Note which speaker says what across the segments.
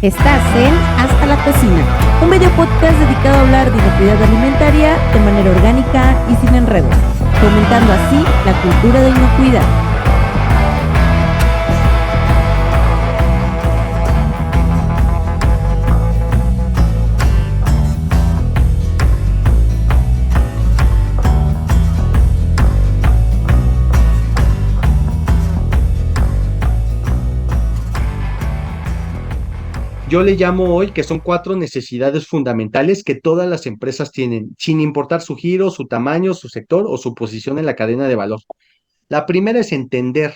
Speaker 1: Estás en Hasta la Cocina, un video podcast dedicado a hablar de inocuidad alimentaria de manera orgánica y sin enredos, fomentando así la cultura de inocuidad.
Speaker 2: Yo le llamo hoy que son 4 necesidades fundamentales que todas las empresas tienen, sin importar su giro, su tamaño, su sector o su posición en la cadena de valor. La primera es entender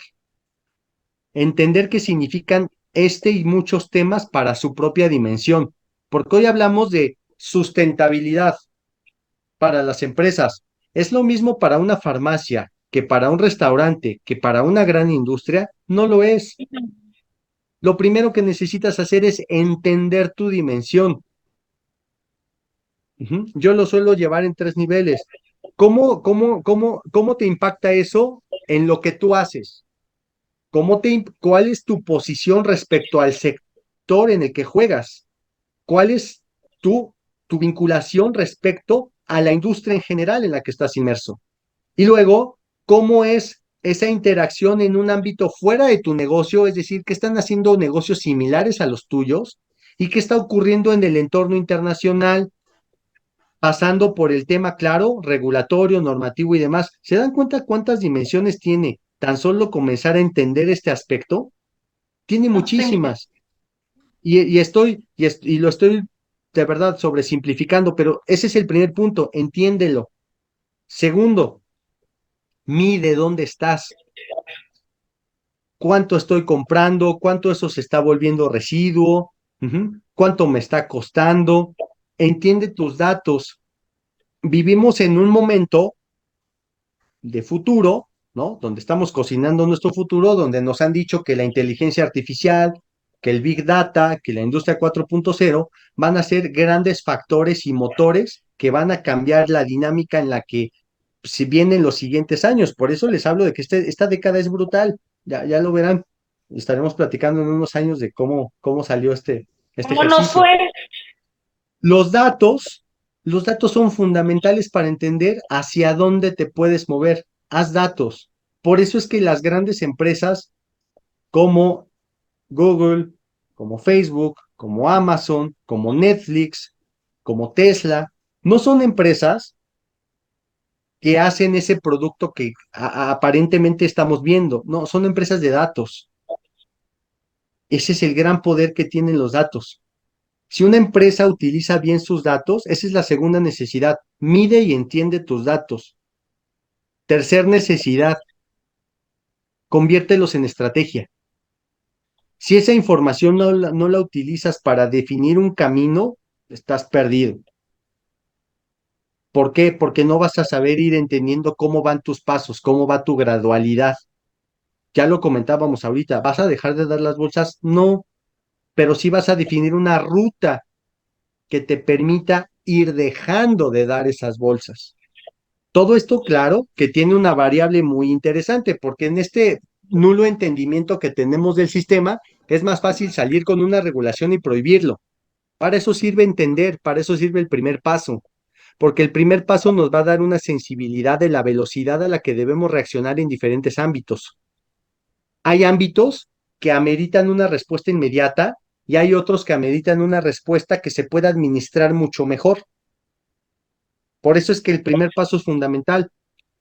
Speaker 2: qué significan este y muchos temas para su propia dimensión, porque hoy hablamos de sustentabilidad para las empresas. Es lo mismo para una farmacia que para un restaurante, que para una gran industria, no lo es. Lo primero que necesitas hacer es entender tu dimensión. Yo lo suelo llevar en 3 niveles. ¿Cómo te impacta eso en lo que tú haces? ¿Cuál es tu posición respecto al sector en el que juegas? ¿Cuál es tu, tu vinculación respecto a la industria en general en la que estás inmerso? Y luego, ¿cómo es esa interacción en un ámbito fuera de tu negocio? Es decir, ¿qué están haciendo negocios similares a los tuyos? ¿Y qué está ocurriendo en el entorno internacional? Pasando por el tema, claro, regulatorio, normativo y demás. ¿Se dan cuenta cuántas dimensiones tiene tan solo comenzar a entender este aspecto? Tiene muchísimas. Y lo estoy de verdad sobresimplificando, pero ese es el primer punto, entiéndelo. Segundo, mide dónde estás, cuánto estoy comprando, cuánto eso se está volviendo residuo, cuánto me está costando. Entiende tus datos. Vivimos en un momento de futuro, ¿no? Donde estamos cocinando nuestro futuro, donde nos han dicho que la inteligencia artificial, que el Big Data, que la industria 4.0 van a ser grandes factores y motores que van a cambiar la dinámica en la que si vienen los siguientes años. Por eso les hablo de que esta década es brutal. Ya lo verán. Estaremos platicando en unos años de cómo salió este
Speaker 3: ¿Cómo nos
Speaker 2: ejercicio.
Speaker 3: fue?
Speaker 2: Los datos, los datos son fundamentales para entender hacia dónde te puedes mover. Haz datos. Por eso es que las grandes empresas como Google, como Facebook, como Amazon, como Netflix, como Tesla, no son empresas que hacen ese producto que aparentemente estamos viendo. No, son empresas de datos. Ese es el gran poder que tienen los datos. Si una empresa utiliza bien sus datos, esa es la segunda necesidad. Mide y entiende tus datos. Tercer necesidad, conviértelos en estrategia. Si esa información no la utilizas para definir un camino, estás perdido. ¿Por qué? Porque no vas a saber ir entendiendo cómo van tus pasos, cómo va tu gradualidad. Ya lo comentábamos ahorita, ¿vas a dejar de dar las bolsas? No, pero sí vas a definir una ruta que te permita ir dejando de dar esas bolsas. Todo esto, claro, que tiene una variable muy interesante, porque en este nulo entendimiento que tenemos del sistema, es más fácil salir con una regulación y prohibirlo. Para eso sirve entender, para eso sirve el primer paso, porque el primer paso nos va a dar una sensibilidad de la velocidad a la que debemos reaccionar en diferentes ámbitos. Hay ámbitos que ameritan una respuesta inmediata y hay otros que ameritan una respuesta que se pueda administrar mucho mejor. Por eso es que el primer paso es fundamental.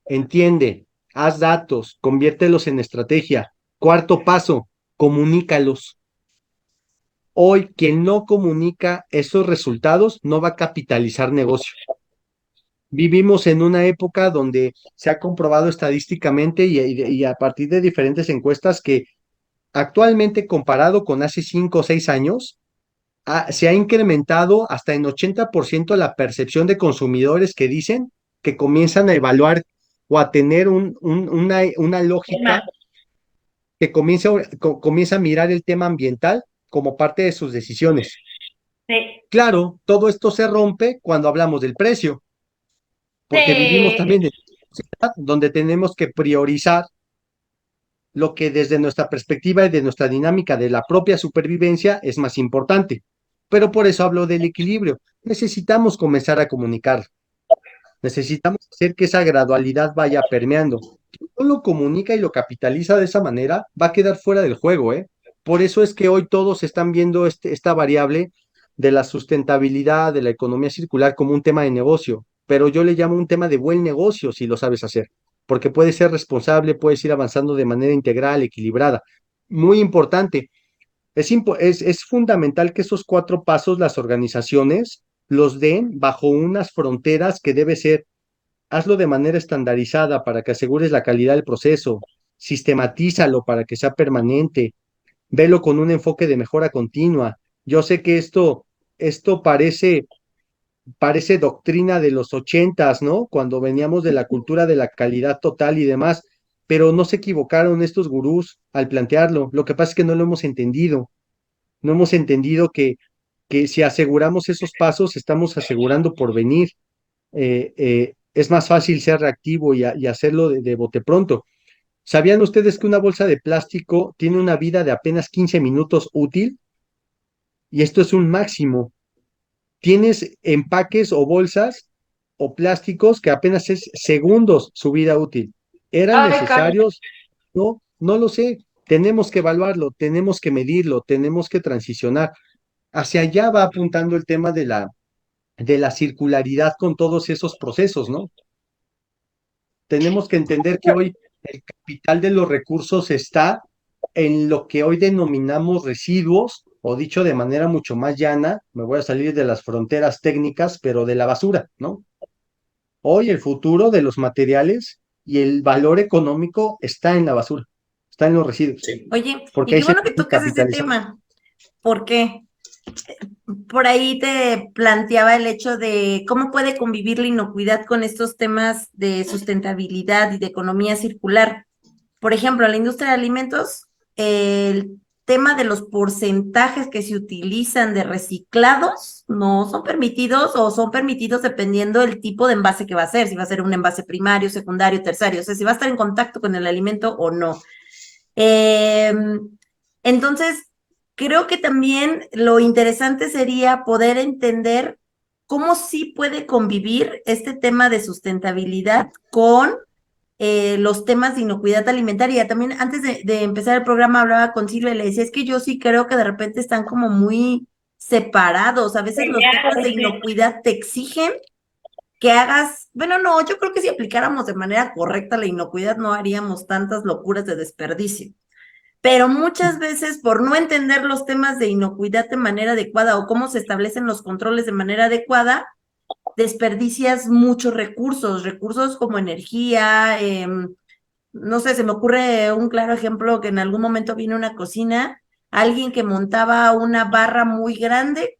Speaker 2: Entiende, haz datos, conviértelos en estrategia. Cuarto paso, comunícalos. Hoy, quien no comunica esos resultados no va a capitalizar negocio. Vivimos en una época donde se ha comprobado estadísticamente y a partir de diferentes encuestas que actualmente comparado con hace 5 o 6 años, se ha incrementado hasta en 80% la percepción de consumidores que dicen que comienzan a evaluar o a tener una
Speaker 3: Tema.
Speaker 2: lógica que comienza a mirar el tema ambiental como parte de sus decisiones.
Speaker 3: Sí,
Speaker 2: Claro, todo esto se rompe cuando hablamos del precio, porque vivimos
Speaker 3: sí,
Speaker 2: también en una sociedad donde tenemos que priorizar lo que desde nuestra perspectiva y de nuestra dinámica de la propia supervivencia es más importante. Pero por eso hablo del equilibrio. Necesitamos comenzar a comunicar. Necesitamos hacer que esa gradualidad vaya permeando. Quien no lo comunica y lo capitaliza de esa manera, va a quedar fuera del juego, ¿eh? Por eso es que hoy todos están viendo esta variable de la sustentabilidad, de la economía circular como un tema de negocio, pero yo le llamo un tema de buen negocio si lo sabes hacer, porque puedes ser responsable, puedes ir avanzando de manera integral, equilibrada. Muy importante, es fundamental que esos 4 pasos las organizaciones los den bajo unas fronteras que debe ser: hazlo de manera estandarizada para que asegures la calidad del proceso, sistematízalo para que sea permanente, velo con un enfoque de mejora continua. Yo sé que esto parece doctrina de los 80s, ¿no? Cuando veníamos de la cultura de la calidad total y demás, pero no se equivocaron estos gurús al plantearlo. Lo que pasa es que no lo hemos entendido. No hemos entendido que si aseguramos esos pasos, estamos asegurando por venir. Es más fácil ser reactivo y hacerlo de bote pronto. ¿Sabían ustedes que una bolsa de plástico tiene una vida de apenas 15 minutos útil? Y esto es un máximo. Tienes empaques o bolsas o plásticos que apenas es segundos su vida útil. ¿Eran
Speaker 3: Ay, Carlos.
Speaker 2: necesarios? No, no lo sé. Tenemos que evaluarlo, tenemos que medirlo, tenemos que transicionar. Hacia allá va apuntando el tema de la circularidad con todos esos procesos, ¿no? Tenemos que entender que hoy el capital de los recursos está en lo que hoy denominamos residuos, o dicho de manera mucho más llana, me voy a salir de las fronteras técnicas, pero de la basura, ¿no? Hoy el futuro de los materiales y el valor económico está en la basura, está en los residuos,
Speaker 3: Sí.
Speaker 1: Oye, y
Speaker 2: porque ahí
Speaker 1: qué
Speaker 2: se
Speaker 1: bueno que
Speaker 2: puede
Speaker 1: toques ese
Speaker 2: capitalizar.
Speaker 1: tema. ¿Por qué? Por ahí te planteaba el hecho de cómo puede convivir la inocuidad con estos temas de sustentabilidad y de economía circular. Por ejemplo, en la industria de alimentos, el tema de los porcentajes que se utilizan de reciclados no son permitidos o son permitidos dependiendo del tipo de envase que va a ser, si va a ser un envase primario, secundario, terciario, o sea, si va a estar en contacto con el alimento o no. Eh, entonces, creo que también lo interesante sería poder entender cómo sí puede convivir este tema de sustentabilidad con los temas de inocuidad alimentaria. También antes de empezar el programa hablaba con Silvia y le decía, es que yo sí creo que de repente están como muy separados. A veces los temas de inocuidad te exigen que hagas, bueno, no, yo creo que si aplicáramos de manera correcta la inocuidad no haríamos tantas locuras de desperdicio. Pero muchas veces por no entender los temas de inocuidad de manera adecuada o cómo se establecen los controles de manera adecuada, desperdicias muchos recursos, recursos como energía, no sé, se me ocurre un claro ejemplo que en algún momento vino a una cocina, alguien que montaba una barra muy grande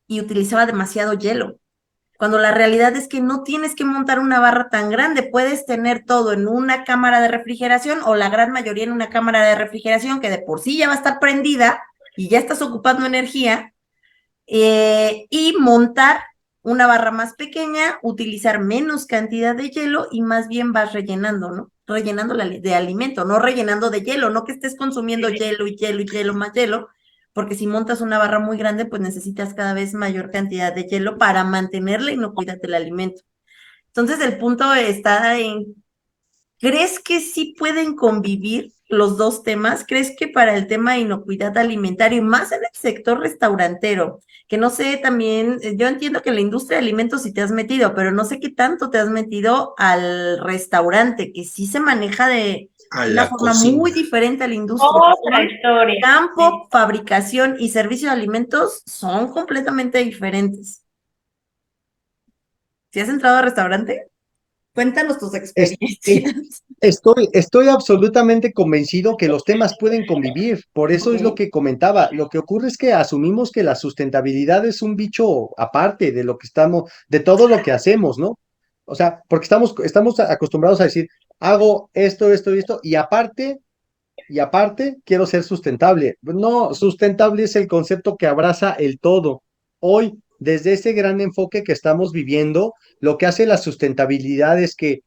Speaker 1: y utilizaba demasiado hielo, cuando la realidad es que no tienes que montar una barra tan grande, puedes tener todo en una cámara de refrigeración o la gran mayoría en una cámara de refrigeración que de por sí ya va a estar prendida y ya estás ocupando energía, y montar una barra más pequeña, utilizar menos cantidad de hielo y más bien vas rellenando, ¿no? Rellenando de alimento, no rellenando de hielo, no que estés consumiendo hielo y hielo y hielo más hielo, porque si montas una barra muy grande, pues necesitas cada vez mayor cantidad de hielo para mantener la inocuidad del alimento. Entonces el punto está en, ¿crees que sí pueden convivir los dos temas? ¿Crees que para el tema de inocuidad alimentaria y más en el sector restaurantero, que no sé también, yo entiendo que en la industria de alimentos sí te has metido, pero no sé qué tanto te has metido al restaurante, que sí se maneja de
Speaker 3: A
Speaker 1: una
Speaker 3: la
Speaker 1: forma muy
Speaker 3: cocina.
Speaker 1: diferente a la industria?
Speaker 4: Otra historia.
Speaker 1: Campo, fabricación y servicio de alimentos son completamente diferentes. ¿Si has entrado al restaurante? Cuéntanos tus
Speaker 2: Es- es-
Speaker 1: experiencias.
Speaker 2: estoy absolutamente convencido que los temas pueden convivir. Por eso es lo
Speaker 1: Ok.
Speaker 2: que comentaba. Lo que ocurre es que asumimos que la sustentabilidad es un bicho aparte de lo que estamos, de todo lo que hacemos, ¿no? O sea, porque estamos acostumbrados a decir, hago esto, esto y esto, y aparte quiero ser sustentable. No, sustentable es el concepto que abraza el todo. Hoy, desde ese gran enfoque que estamos viviendo, lo que hace la sustentabilidad es que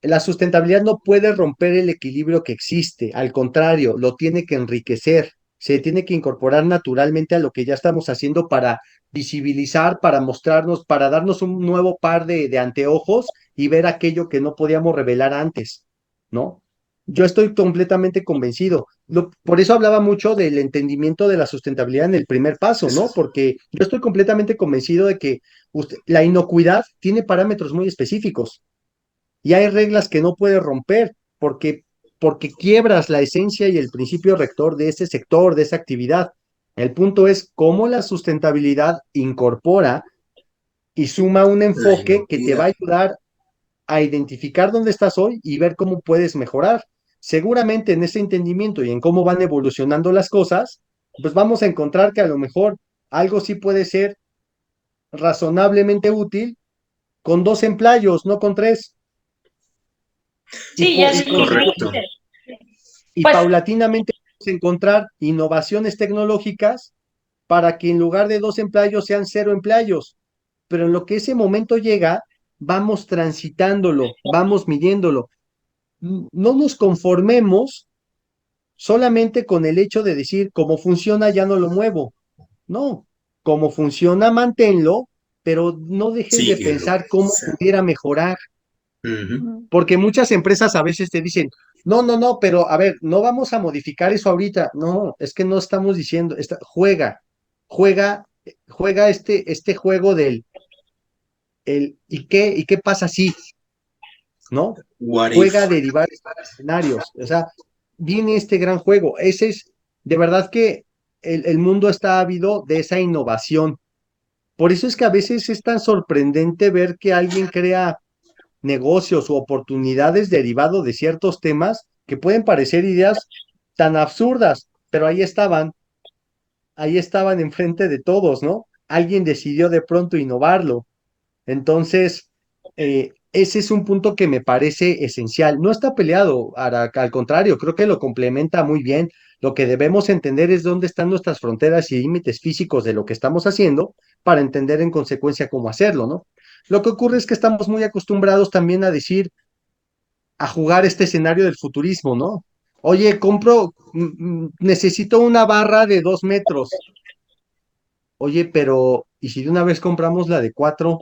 Speaker 2: La sustentabilidad no puede romper el equilibrio que existe, al contrario, lo tiene que enriquecer, se tiene que incorporar naturalmente a lo que ya estamos haciendo para visibilizar, para mostrarnos, para darnos un nuevo par de anteojos y ver aquello que no podíamos revelar antes, ¿no? Yo estoy completamente convencido. Por eso hablaba mucho del entendimiento de la sustentabilidad en el primer paso, ¿no? Porque yo estoy completamente convencido de que la inocuidad tiene parámetros muy específicos y hay reglas que no puedes romper porque quiebras la esencia y el principio rector de ese sector, de esa actividad. El punto es cómo la sustentabilidad incorpora y suma un
Speaker 3: La
Speaker 2: enfoque que te va
Speaker 3: inocuidad.
Speaker 2: a ayudar a identificar dónde estás hoy y ver cómo puedes mejorar. Seguramente en ese entendimiento y en cómo van evolucionando las cosas, pues vamos a encontrar que a lo mejor algo sí puede ser razonablemente útil con 2 empleados, no con 3. Y,
Speaker 4: Sí, y
Speaker 2: po- y,
Speaker 4: así
Speaker 3: Es
Speaker 2: con- y
Speaker 3: correcto.
Speaker 2: y
Speaker 4: pues
Speaker 2: paulatinamente vamos a encontrar innovaciones tecnológicas para que en lugar de 2 empleados sean 0 empleados. Pero en lo que ese momento llega, vamos transitándolo, vamos midiéndolo. No nos conformemos solamente con el hecho de decir cómo funciona, ya no lo muevo. No, cómo funciona, manténlo, pero no dejes de
Speaker 3: Síguelo.
Speaker 2: pensar cómo pudiera mejorar.
Speaker 3: Ujú.
Speaker 2: Porque muchas empresas a veces te dicen, no, no, no, pero a ver, no vamos a modificar eso ahorita. No, es que no estamos diciendo, juega, juega este juego del, ¿y qué pasa si? ¿No?
Speaker 3: What
Speaker 2: Juega a
Speaker 3: if.
Speaker 2: derivar escenarios. O sea, viene este gran juego. Ese es, de verdad que el mundo está ávido de esa innovación. Por eso es que a veces es tan sorprendente ver que alguien crea negocios u oportunidades derivado de ciertos temas que pueden parecer ideas tan absurdas, pero ahí estaban enfrente de todos, ¿no? Alguien decidió de pronto innovarlo. Entonces, ese es un punto que me parece esencial. No está peleado, al contrario, creo que lo complementa muy bien. Lo que debemos entender es dónde están nuestras fronteras y límites físicos de lo que estamos haciendo para entender en consecuencia cómo hacerlo, ¿no? Lo que ocurre es que estamos muy acostumbrados también a decir, a jugar este escenario del futurismo, ¿no? Oye, necesito una barra de 2 metros. Oye, pero ¿y si de una vez compramos la de 4?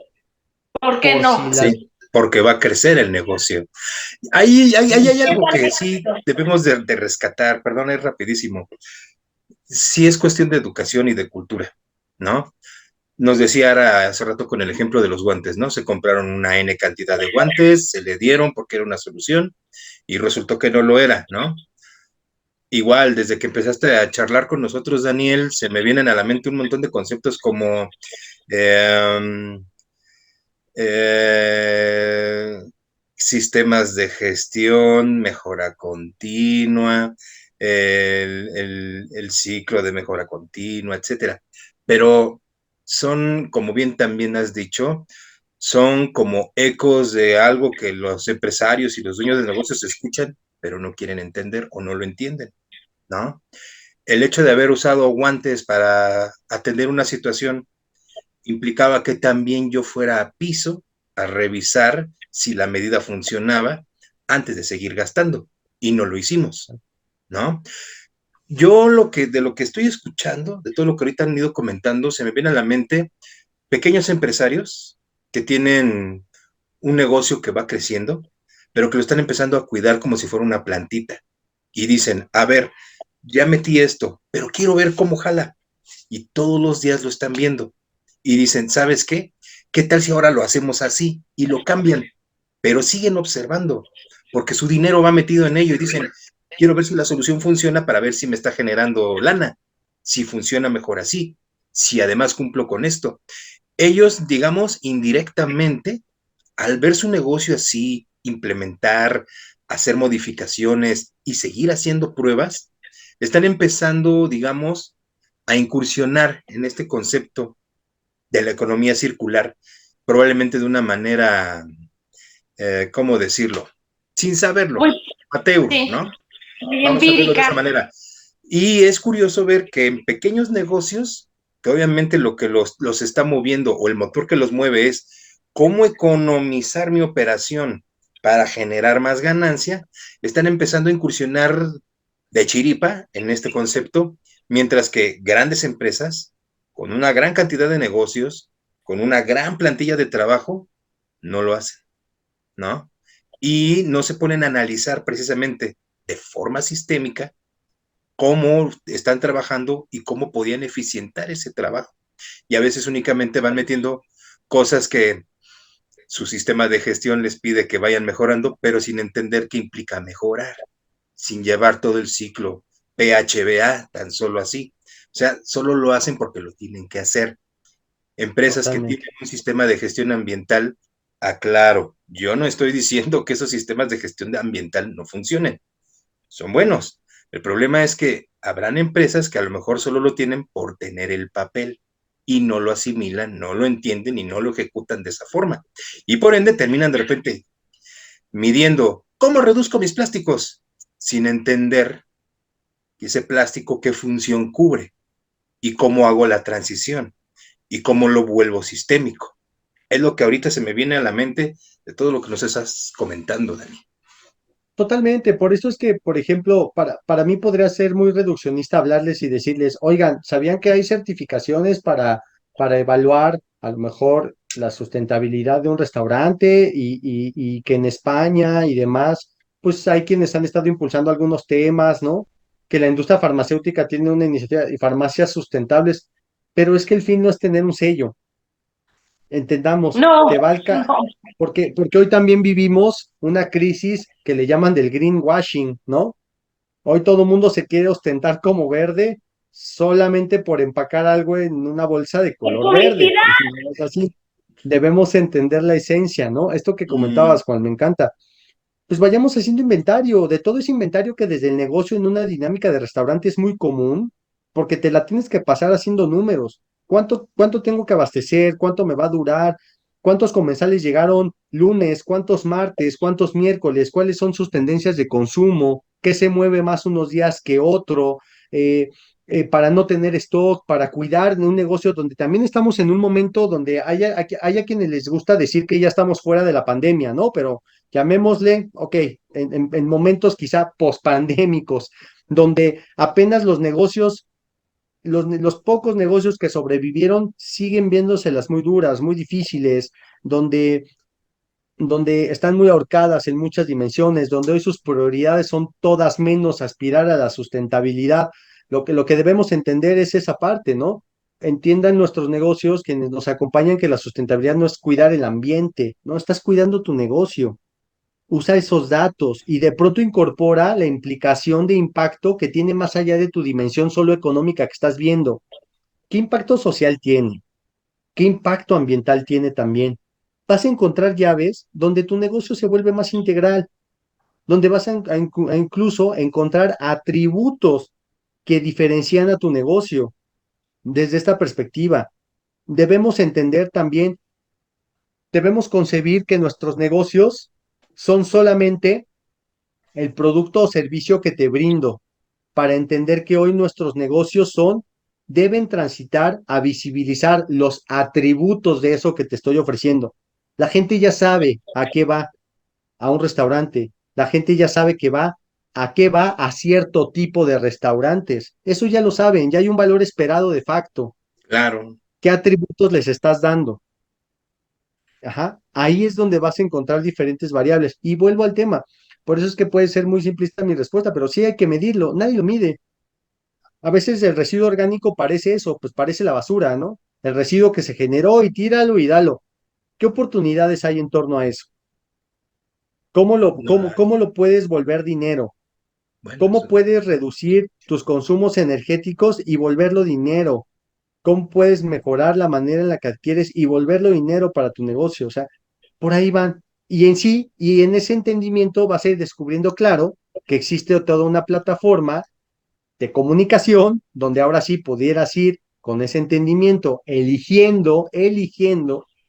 Speaker 4: ¿por qué
Speaker 2: Por si
Speaker 4: no?
Speaker 2: las...
Speaker 3: Sí, porque va a crecer el negocio. Hay algo que sí
Speaker 4: Totalmente.
Speaker 3: debemos de rescatar, perdón, es rapidísimo. Sí es cuestión de educación y de cultura, ¿no? Nos decía Ara hace rato con el ejemplo de los guantes, ¿no? Se compraron una N cantidad de guantes, se le dieron porque era una solución y resultó que no lo era, ¿no? Igual, desde que empezaste a charlar con nosotros, Daniel, se me vienen a la mente un montón de conceptos como eh, eh, sistemas de gestión, mejora continua, el ciclo de mejora continua, etcétera. Pero son, como bien también has dicho, son como ecos de algo que los empresarios y los dueños de negocios escuchan, pero no quieren entender o no lo entienden, ¿no? El hecho de haber usado guantes para atender una situación implicaba que también yo fuera a piso a revisar si la medida funcionaba antes de seguir gastando. Y no lo hicimos, ¿no? Yo de lo que estoy escuchando, de todo lo que ahorita han ido comentando, se me viene a la mente pequeños empresarios que tienen un negocio que va creciendo, pero que lo están empezando a cuidar como si fuera una plantita. Y dicen, a ver, ya metí esto, pero quiero ver cómo jala. Y todos los días lo están viendo. Y dicen, ¿sabes qué? ¿Qué tal si ahora lo hacemos así? Y lo cambian, pero siguen observando, porque su dinero va metido en ello y dicen, quiero ver si la solución funciona para ver si me está generando lana, si funciona mejor así, si además cumplo con esto. Ellos, digamos, indirectamente, al ver su negocio así, implementar, hacer modificaciones y seguir haciendo pruebas, están empezando, digamos, a incursionar en este concepto de la economía circular, probablemente de una manera, ¿cómo decirlo? Sin saberlo,
Speaker 4: Pues
Speaker 3: amateur,
Speaker 4: sí,
Speaker 3: ¿no?
Speaker 4: muy
Speaker 3: Vamos a verlo de esa
Speaker 4: empírica.
Speaker 3: manera. Y es curioso ver que en pequeños negocios, que obviamente lo que los está moviendo o el motor que los mueve es cómo economizar mi operación para generar más ganancia, están empezando a incursionar de chiripa en este concepto, mientras que grandes empresas, con una gran cantidad de negocios, con una gran plantilla de trabajo, no lo hacen, ¿no? Y no se ponen a analizar precisamente de forma sistémica cómo están trabajando y cómo podían eficientar ese trabajo. Y a veces únicamente van metiendo cosas que su sistema de gestión les pide que vayan mejorando, pero sin entender qué implica mejorar, sin llevar todo el ciclo PHBA, tan solo así. O sea, solo lo hacen porque lo tienen que hacer. Empresas que tienen
Speaker 2: Totalmente.
Speaker 3: un sistema de gestión ambiental, aclaro, yo no estoy diciendo que esos sistemas de gestión ambiental no funcionen, son buenos. El problema es que habrán empresas que a lo mejor solo lo tienen por tener el papel y no lo asimilan, no lo entienden y no lo ejecutan de esa forma. Y por ende terminan de repente midiendo, ¿cómo reduzco mis plásticos? Sin entender ese plástico qué función cubre y cómo hago la transición y cómo lo vuelvo sistémico. Es lo que ahorita se me viene a la mente de todo lo que nos estás comentando, Dani.
Speaker 2: Totalmente, por eso es que, por ejemplo, para mí podría ser muy reduccionista hablarles y decirles, oigan, ¿sabían que hay certificaciones para evaluar a lo mejor la sustentabilidad de un restaurante y que en España y demás, pues hay quienes han estado impulsando algunos temas, ¿no? Que la industria farmacéutica tiene una iniciativa y farmacias sustentables, pero es que el fin no es tener un sello. Entendamos,
Speaker 1: No,
Speaker 2: te va al ca-
Speaker 1: no.
Speaker 2: porque hoy también vivimos una crisis que le llaman del greenwashing, ¿no? Hoy todo el mundo se quiere ostentar como verde solamente por empacar algo en una bolsa de
Speaker 1: ¡Es
Speaker 2: color verde.
Speaker 1: publicidad!
Speaker 2: Y no es así. Debemos entender la esencia, ¿no? Esto que
Speaker 3: Mm,
Speaker 2: comentabas, Juan, me encanta. Pues vayamos haciendo inventario de todo ese inventario que desde el negocio en una dinámica de restaurante es muy común, porque te la tienes que pasar haciendo números. ¿Cuánto tengo que abastecer? ¿Cuánto me va a durar? ¿Cuántos comensales llegaron lunes? ¿Cuántos martes? ¿Cuántos miércoles? ¿Cuáles son sus tendencias de consumo? ¿Qué se mueve más unos días que otro? Eh, para no tener stock, para cuidar de un negocio donde también estamos en un momento donde haya quienes les gusta decir que ya estamos fuera de la pandemia, ¿no? Pero llamémosle, ok, en momentos quizá pospandémicos, donde apenas los negocios, los pocos negocios que sobrevivieron siguen viéndoselas muy duras, muy difíciles, donde están muy ahorcadas en muchas dimensiones, donde hoy sus prioridades son todas menos aspirar a la sustentabilidad. Lo que debemos entender es esa parte, ¿no? Entiendan nuestros negocios, quienes nos acompañan, que la sustentabilidad no es cuidar el ambiente, no estás cuidando tu negocio. Usa esos datos y de pronto incorpora la implicación de impacto que tiene más allá de tu dimensión solo económica que estás viendo. ¿Qué impacto social tiene? ¿Qué impacto ambiental tiene también? Vas a encontrar llaves donde tu negocio se vuelve más integral, donde vas a incluso encontrar atributos que diferencian a tu negocio desde esta perspectiva. Debemos entender también, debemos concebir que nuestros negocios son solamente el producto o servicio que te brindo, para entender que hoy nuestros negocios deben transitar a visibilizar los atributos de eso que te estoy ofreciendo. La gente ya sabe a qué va a un restaurante, la gente ya sabe que a qué va a cierto tipo de restaurantes. Eso ya lo saben, ya hay un valor esperado de facto.
Speaker 3: claro,
Speaker 2: ¿Qué atributos les estás dando? Ajá, ahí es donde vas a encontrar diferentes variables. Y vuelvo al tema. Por eso es que puede ser muy simplista mi respuesta, pero sí hay que medirlo. Nadie lo mide. A veces el residuo orgánico parece eso, pues parece la basura, ¿no? El residuo que se generó y tíralo y dalo. ¿Qué oportunidades hay en torno a eso?
Speaker 3: no,
Speaker 2: Cómo lo puedes volver dinero?
Speaker 3: bueno,
Speaker 2: ¿Cómo
Speaker 3: eso,
Speaker 2: puedes reducir tus consumos energéticos y volverlo dinero? ¿Cómo puedes mejorar la manera en la que adquieres y volverlo dinero para tu negocio? O sea, por ahí van. Y en sí, y en ese entendimiento vas a ir descubriendo claro que existe toda una plataforma de comunicación donde ahora sí pudieras ir con ese entendimiento, eligiendo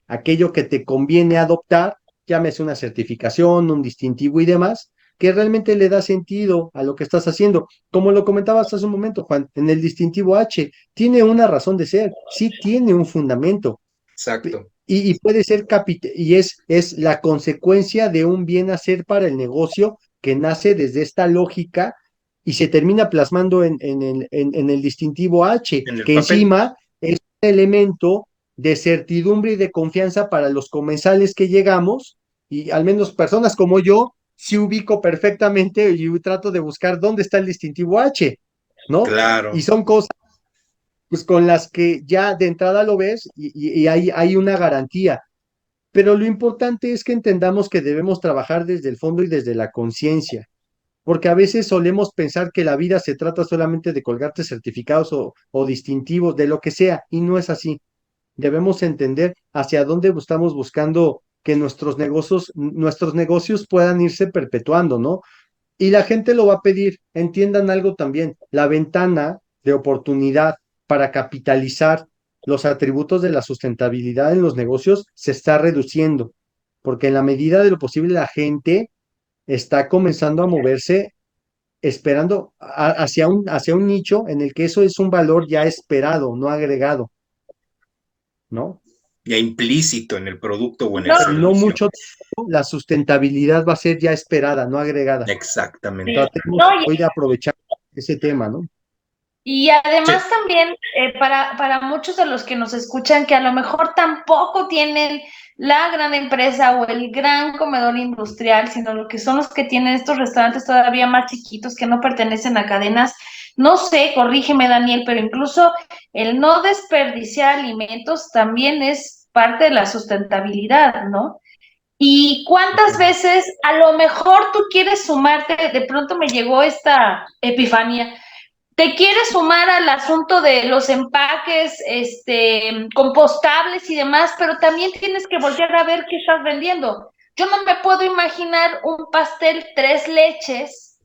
Speaker 2: aquello que te conviene adoptar, llámese una certificación, un distintivo y demás, que realmente le da sentido a lo que estás haciendo. Como lo comentabas hace un momento, Juan, en el distintivo H, tiene una razón de ser, sí tiene un fundamento,
Speaker 3: exacto.
Speaker 2: y puede ser y es la consecuencia de un bien hacer para el negocio que nace desde esta lógica y se termina plasmando en el distintivo H,
Speaker 3: en el
Speaker 2: que
Speaker 3: papel.
Speaker 2: encima es un elemento de certidumbre y de confianza para los comensales que llegamos, y al menos personas como yo, sí ubico perfectamente y trato de buscar dónde está el distintivo H, ¿no? Y
Speaker 3: Claro,
Speaker 2: son cosas pues con las que ya de entrada lo ves y hay una garantía. Pero lo importante es que entendamos que debemos trabajar desde el fondo y desde la conciencia, porque a veces solemos pensar que la vida se trata solamente de colgarte certificados o distintivos, de lo que sea, y no es así. Debemos entender hacia dónde estamos buscando que nuestros negocios puedan irse perpetuando, ¿no? Y la gente lo va a pedir. Entiendan algo también, la ventana de oportunidad para capitalizar los atributos de la sustentabilidad en los negocios se está reduciendo, porque en la medida de lo posible la gente está comenzando a moverse esperando hacia un nicho en el que eso es un valor ya esperado, no agregado, ¿no?
Speaker 3: ya implícito en el producto o en el
Speaker 4: No,
Speaker 2: En no
Speaker 3: servicio.
Speaker 2: mucho tiempo, la sustentabilidad va a ser ya esperada, no agregada.
Speaker 3: Exactamente.
Speaker 4: sí.
Speaker 2: Tratemos
Speaker 4: No,
Speaker 2: hoy de aprovechar ese tema, ¿no?
Speaker 4: y
Speaker 3: Sí,
Speaker 4: además también para muchos de los que nos escuchan que a lo mejor tampoco tienen la gran empresa o el gran comedor industrial, sino lo que son los que tienen estos restaurantes todavía más chiquitos que no pertenecen a cadenas. No sé, corrígeme Daniel, pero incluso el no desperdiciar alimentos también es parte de la sustentabilidad, ¿no? ¿Y cuántas veces a lo mejor tú quieres sumarte? De pronto me llegó esta epifanía, te quieres sumar al asunto de los empaques, compostables y demás, pero también tienes que voltear a ver qué estás vendiendo. Yo no me puedo imaginar un pastel tres leches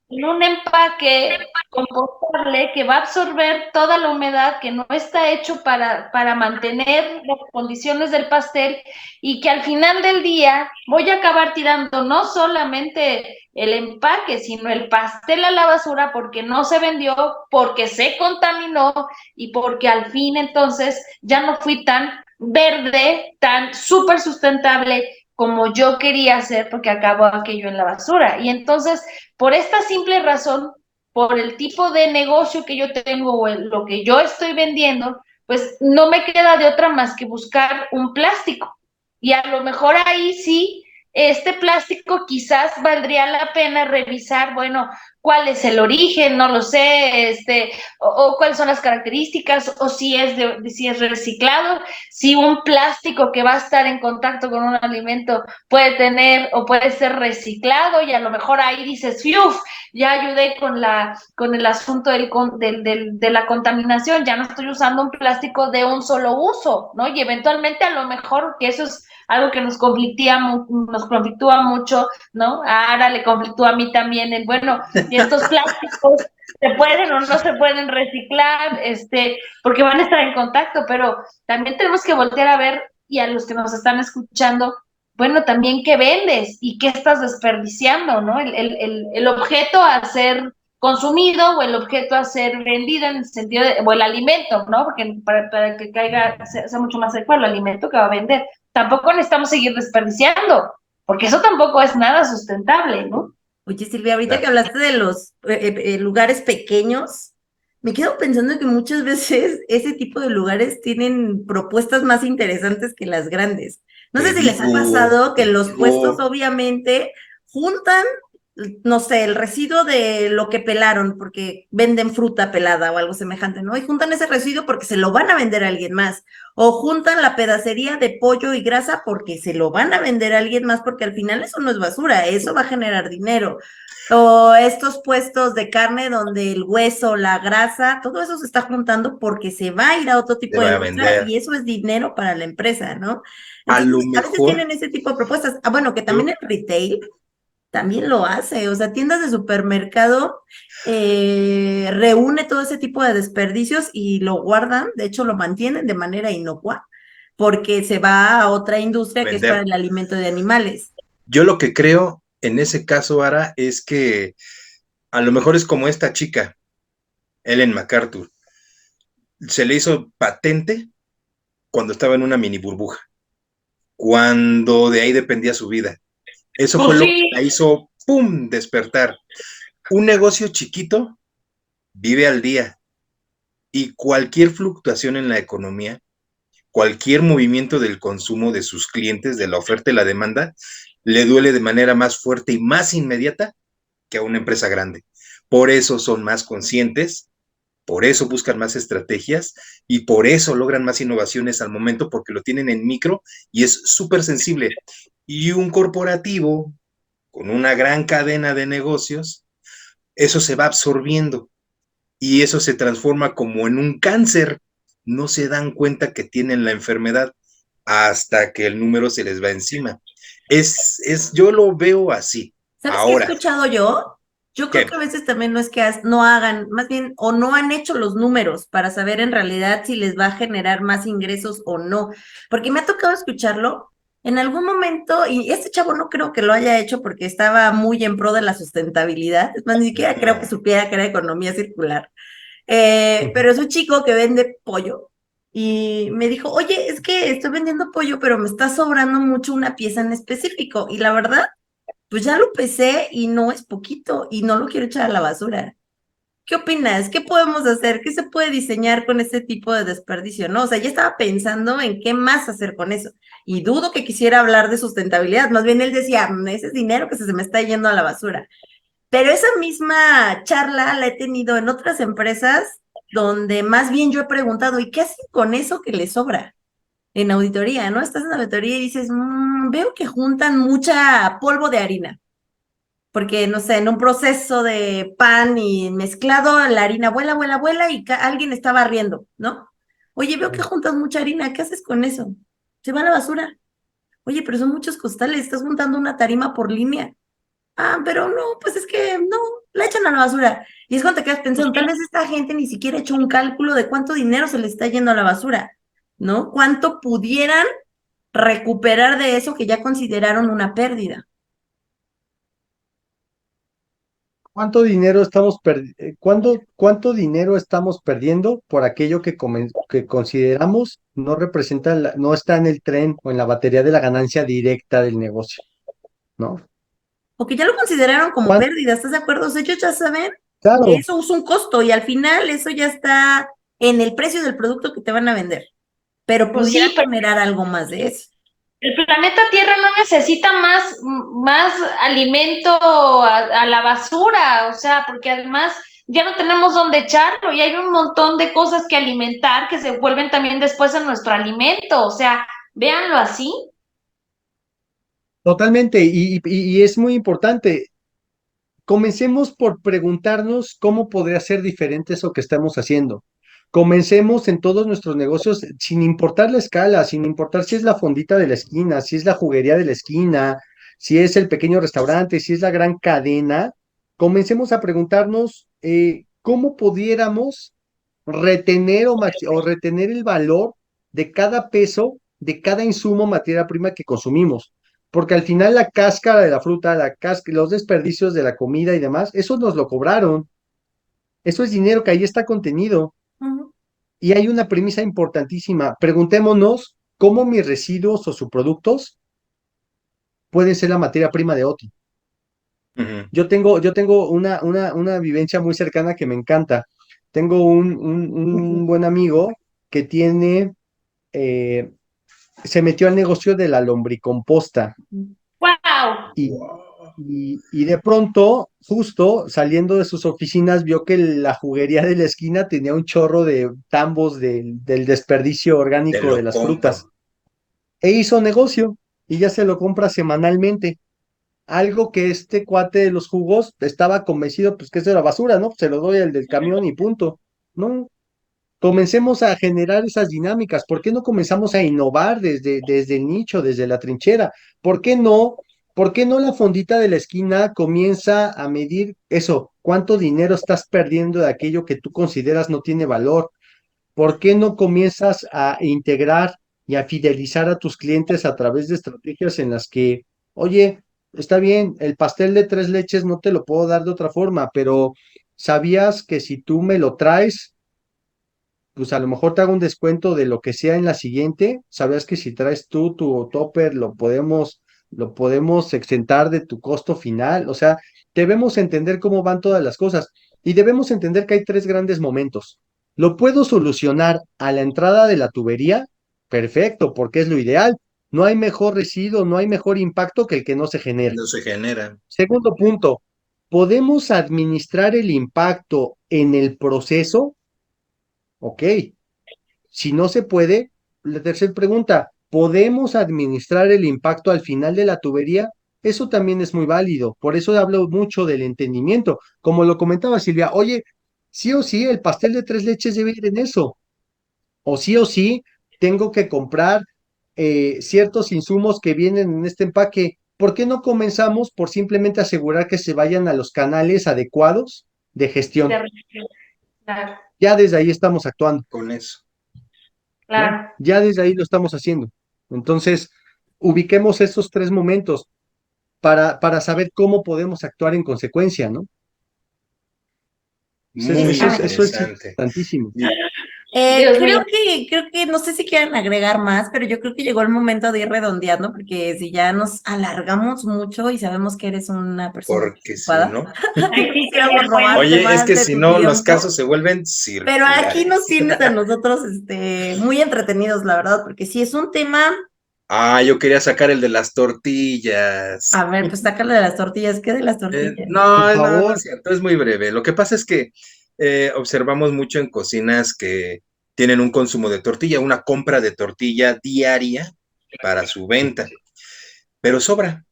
Speaker 4: en un empaque compostable que va a absorber toda la humedad, que no está hecho para mantener las condiciones del pastel y que al final del día voy a acabar tirando no solamente el empaque, sino el pastel a la basura porque no se vendió, porque se contaminó y porque al fin entonces ya no fui tan verde, tan súper sustentable como yo quería hacer porque acabó aquello en la basura. Y entonces, por esta simple razón, por el tipo de negocio que yo tengo o lo que yo estoy vendiendo, pues no me queda de otra más que buscar un plástico. Y a lo mejor ahí sí, este plástico quizás valdría la pena revisar, bueno, cuál es el origen, no lo sé, o cuáles son las características, o si es reciclado, si un plástico que va a estar en contacto con un alimento puede tener o puede ser reciclado y a lo mejor ahí dices, ¡fiuf! Ya ayudé con el asunto de la contaminación, ya no estoy usando un plástico de un solo uso, ¿no? Y eventualmente a lo mejor que eso es algo que nos conflictúa mucho, ¿no? Ahora le conflictúa a mí también el, bueno, y estos plásticos se pueden o no se pueden reciclar, porque van a estar en contacto, pero también tenemos que voltear a ver y a los que nos están escuchando, bueno, también qué vendes y qué estás desperdiciando, ¿no? El objeto a ser consumido o el objeto a ser vendido en el sentido de, o el alimento, ¿no? Porque para que caiga, sea mucho más adecuado el alimento que va a vender. Tampoco necesitamos seguir desperdiciando, porque eso tampoco es nada sustentable, ¿no?
Speaker 1: Oye, Silvia, ahorita que
Speaker 3: claro.
Speaker 1: hablaste de los lugares pequeños, me quedo pensando que muchas veces ese tipo de lugares tienen propuestas más interesantes que las grandes. No sé
Speaker 3: Te
Speaker 1: si les ha
Speaker 3: digo,
Speaker 1: pasado que
Speaker 3: te
Speaker 1: los puestos
Speaker 3: digo,
Speaker 1: obviamente juntan, no sé, el residuo de lo que pelaron, porque venden fruta pelada o algo semejante, ¿no? Y juntan ese residuo porque se lo van a vender a alguien más. O juntan la pedacería de pollo y grasa porque se lo van a vender a alguien más, porque al final eso no es basura, eso va a generar dinero. O estos puestos de carne donde el hueso, la grasa, todo eso se está juntando porque se va a ir a otro
Speaker 3: te
Speaker 1: tipo de
Speaker 3: va a
Speaker 1: industria
Speaker 3: vender.
Speaker 1: y eso es dinero para la empresa, ¿no?
Speaker 3: A lo
Speaker 1: Entonces, a veces
Speaker 3: mejor,
Speaker 1: tienen ese tipo de propuestas. Ah, bueno, que también
Speaker 3: yo,
Speaker 1: el retail también lo hace, o sea, tiendas de supermercado reúne todo ese tipo de desperdicios y lo guardan, de hecho lo mantienen de manera inocua, porque se va a otra industria que es para
Speaker 3: vender.
Speaker 1: el alimento de animales.
Speaker 3: Yo lo que creo en ese caso, Ara, es que a lo mejor es como esta chica, Ellen MacArthur. Se le hizo patente cuando estaba en una mini burbuja, cuando de ahí dependía su vida. Eso
Speaker 4: Pues
Speaker 3: fue lo que
Speaker 4: sí,
Speaker 3: la hizo, ¡pum!, despertar. Un negocio chiquito vive al día y cualquier fluctuación en la economía, cualquier movimiento del consumo de sus clientes, de la oferta y la demanda, le duele de manera más fuerte y más inmediata que a una empresa grande. Por eso son más conscientes, por eso buscan más estrategias y por eso logran más innovaciones al momento, porque lo tienen en micro y es súper sensible. Y un corporativo con una gran cadena de negocios, eso se va absorbiendo y eso se transforma como en un cáncer. No se dan cuenta que tienen la enfermedad hasta que el número se les va encima. Yo lo veo así.
Speaker 1: ¿Sabes qué he
Speaker 3: Ahora,
Speaker 1: escuchado yo? Yo creo que
Speaker 3: ¿qué?
Speaker 1: a veces también no es que no hagan, más bien, o no han hecho los números para saber en realidad si les va a generar más ingresos o no. Porque me ha tocado escucharlo en algún momento, y este chavo no creo que lo haya hecho porque estaba muy en pro de la sustentabilidad. Es más, ni siquiera creo que
Speaker 3: No.
Speaker 1: supiera que era economía circular.
Speaker 2: Ujú.
Speaker 1: Pero es un chico que vende pollo. Y me dijo, oye, es que estoy vendiendo pollo, pero me está sobrando mucho una pieza en específico. Y la verdad, pues ya lo pesé y no es poquito y no lo quiero echar a la basura. ¿Qué opinas? ¿Qué podemos hacer? ¿Qué se puede diseñar con este tipo de desperdicio? ¿No? O sea, ya estaba pensando en qué más hacer con eso. Y dudo que quisiera hablar de sustentabilidad. Más bien él decía, ese es dinero que se me está yendo a la basura." Pero esa misma charla la he tenido en otras empresas donde más bien yo he preguntado, ¿y qué hacen con eso que les sobra? En auditoría, ¿no? Estás en auditoría y dices, veo que juntan mucha polvo de harina porque, no sé, en un proceso de pan y mezclado, la harina vuela, vuela, vuela y alguien está barriendo, ¿no? Oye, veo que juntas mucha harina, ¿qué haces con eso? Se va a la basura. Oye, pero son muchos costales, estás juntando una tarima por línea. Ah, pero no, pues es que no, la echan a la basura. Y es cuando te quedas
Speaker 4: pues
Speaker 1: pensando, tal
Speaker 4: sí.
Speaker 1: vez esta gente ni siquiera ha hecho un cálculo de cuánto dinero se le está yendo a la basura, ¿no? Cuánto pudieran recuperar de eso que ya consideraron una pérdida.
Speaker 2: ¿Cuánto dinero estamos perdiendo por aquello que consideramos no representa, no está en el tren o en la batería de la ganancia directa del negocio, ¿no?
Speaker 1: O que ya lo consideraron como
Speaker 2: ¿Cuán-
Speaker 1: pérdida, ¿estás de acuerdo? O sea, ellos ya saben que
Speaker 2: Claro,
Speaker 1: eso es un costo y al final eso ya está en el precio del producto que te van a vender, pero
Speaker 4: Pues
Speaker 1: pudieran
Speaker 4: sí, pero
Speaker 1: generar algo más de eso.
Speaker 4: el planeta Tierra no necesita más alimento a la basura, o sea, porque además ya no tenemos dónde echarlo y hay un montón de cosas que alimentar que se vuelven también después en nuestro alimento, o sea, véanlo así.
Speaker 2: totalmente, y es muy importante. Comencemos por preguntarnos cómo podría ser diferente eso que estamos haciendo. Comencemos en todos nuestros negocios, sin importar la escala, sin importar si es la fondita de la esquina, si es la juguería de la esquina, si es el pequeño restaurante, si es la gran cadena. Comencemos a preguntarnos cómo pudiéramos retener o retener el valor de cada peso, de cada insumo, materia prima que consumimos. Porque al final la cáscara de la fruta, los desperdicios de la comida y demás, eso nos lo cobraron. Eso es dinero que ahí está contenido.
Speaker 1: Ujú.
Speaker 2: Y hay una premisa importantísima. Preguntémonos cómo mis residuos o subproductos pueden ser la materia prima de otro.
Speaker 3: Uh-huh.
Speaker 2: Yo tengo una vivencia muy cercana que me encanta. Tengo un buen amigo que eh, se metió al negocio de la lombricomposta
Speaker 4: ¡Wow!
Speaker 2: y, y de pronto, justo saliendo de sus oficinas, vio que la juguería de la esquina tenía un chorro de tambos del desperdicio
Speaker 3: Te
Speaker 2: orgánico de
Speaker 3: lo
Speaker 2: las frutas.
Speaker 3: compro.
Speaker 2: E hizo negocio y ya se lo compra semanalmente. Algo que este cuate de los jugos estaba convencido, pues que eso era basura, ¿no? Se lo doy al del camión y punto. No, comencemos a generar esas dinámicas. ¿Por qué no comenzamos a innovar desde el nicho, desde la trinchera? ¿Por qué no? ¿Por qué no la fondita de la esquina comienza a medir eso? ¿Cuánto dinero estás perdiendo de aquello que tú consideras no tiene valor? ¿Por qué no comienzas a integrar y a fidelizar a tus clientes a través de estrategias en las que, oye, está bien, el pastel de tres leches no te lo puedo dar de otra forma, pero ¿sabías que si tú me lo traes, pues a lo mejor te hago un descuento de lo que sea en la siguiente. Sabes que si traes tú tu topper, lo podemos exentar de tu costo final. O sea, debemos entender cómo van todas las cosas y debemos entender que hay tres grandes momentos. ¿Lo puedo solucionar a la entrada de la tubería? Perfecto, porque es lo ideal. No hay mejor residuo, no hay mejor impacto que el que no se genera.
Speaker 3: No se genera.
Speaker 2: Segundo punto, ¿podemos administrar el impacto en el proceso? Ok. Si no se puede, la tercera pregunta, ¿podemos administrar el impacto al final de la tubería? Eso también es muy válido. Por eso hablo mucho del entendimiento. Como lo comentaba Silvia, oye, sí o sí, el pastel de tres leches debe ir en eso. O sí, tengo que comprar ciertos insumos que vienen en este empaque. ¿Por qué no comenzamos por simplemente asegurar que se vayan a los canales adecuados de gestión?
Speaker 4: Claro,
Speaker 2: Ya desde ahí estamos actuando,
Speaker 3: Con eso.
Speaker 2: ¿no?
Speaker 4: claro.
Speaker 2: Ya desde ahí lo estamos haciendo. Entonces, ubiquemos estos tres momentos para saber cómo podemos actuar en consecuencia, ¿no?
Speaker 3: Muy
Speaker 2: Eso es
Speaker 3: interesante.
Speaker 2: importantísimo.
Speaker 4: Dios mío.
Speaker 1: Creo que, no sé si quieran agregar más, pero yo creo que llegó el momento de ir redondeando, porque si ya nos alargamos mucho y sabemos que eres una persona
Speaker 3: Porque si
Speaker 1: ocupada,
Speaker 3: no.
Speaker 4: Ay, sí, que
Speaker 1: quisiéramos robarte
Speaker 3: Oye, es
Speaker 1: más
Speaker 3: que
Speaker 1: de
Speaker 3: si
Speaker 1: tu
Speaker 3: no, los
Speaker 1: tiempo.
Speaker 3: casos se vuelven
Speaker 1: Pero aquí nos
Speaker 3: circulares.
Speaker 1: tienes a nosotros muy entretenidos, la verdad, porque sí es un tema.
Speaker 3: Ah, yo quería sacar el de las tortillas.
Speaker 1: A ver, pues sácale de las tortillas. ¿Qué de las tortillas?
Speaker 2: Por
Speaker 3: No
Speaker 2: favor.
Speaker 3: es cierto, es muy breve. Lo que pasa es que observamos mucho en cocinas que tienen un consumo de tortilla, una compra de tortilla diaria para su venta, pero sobra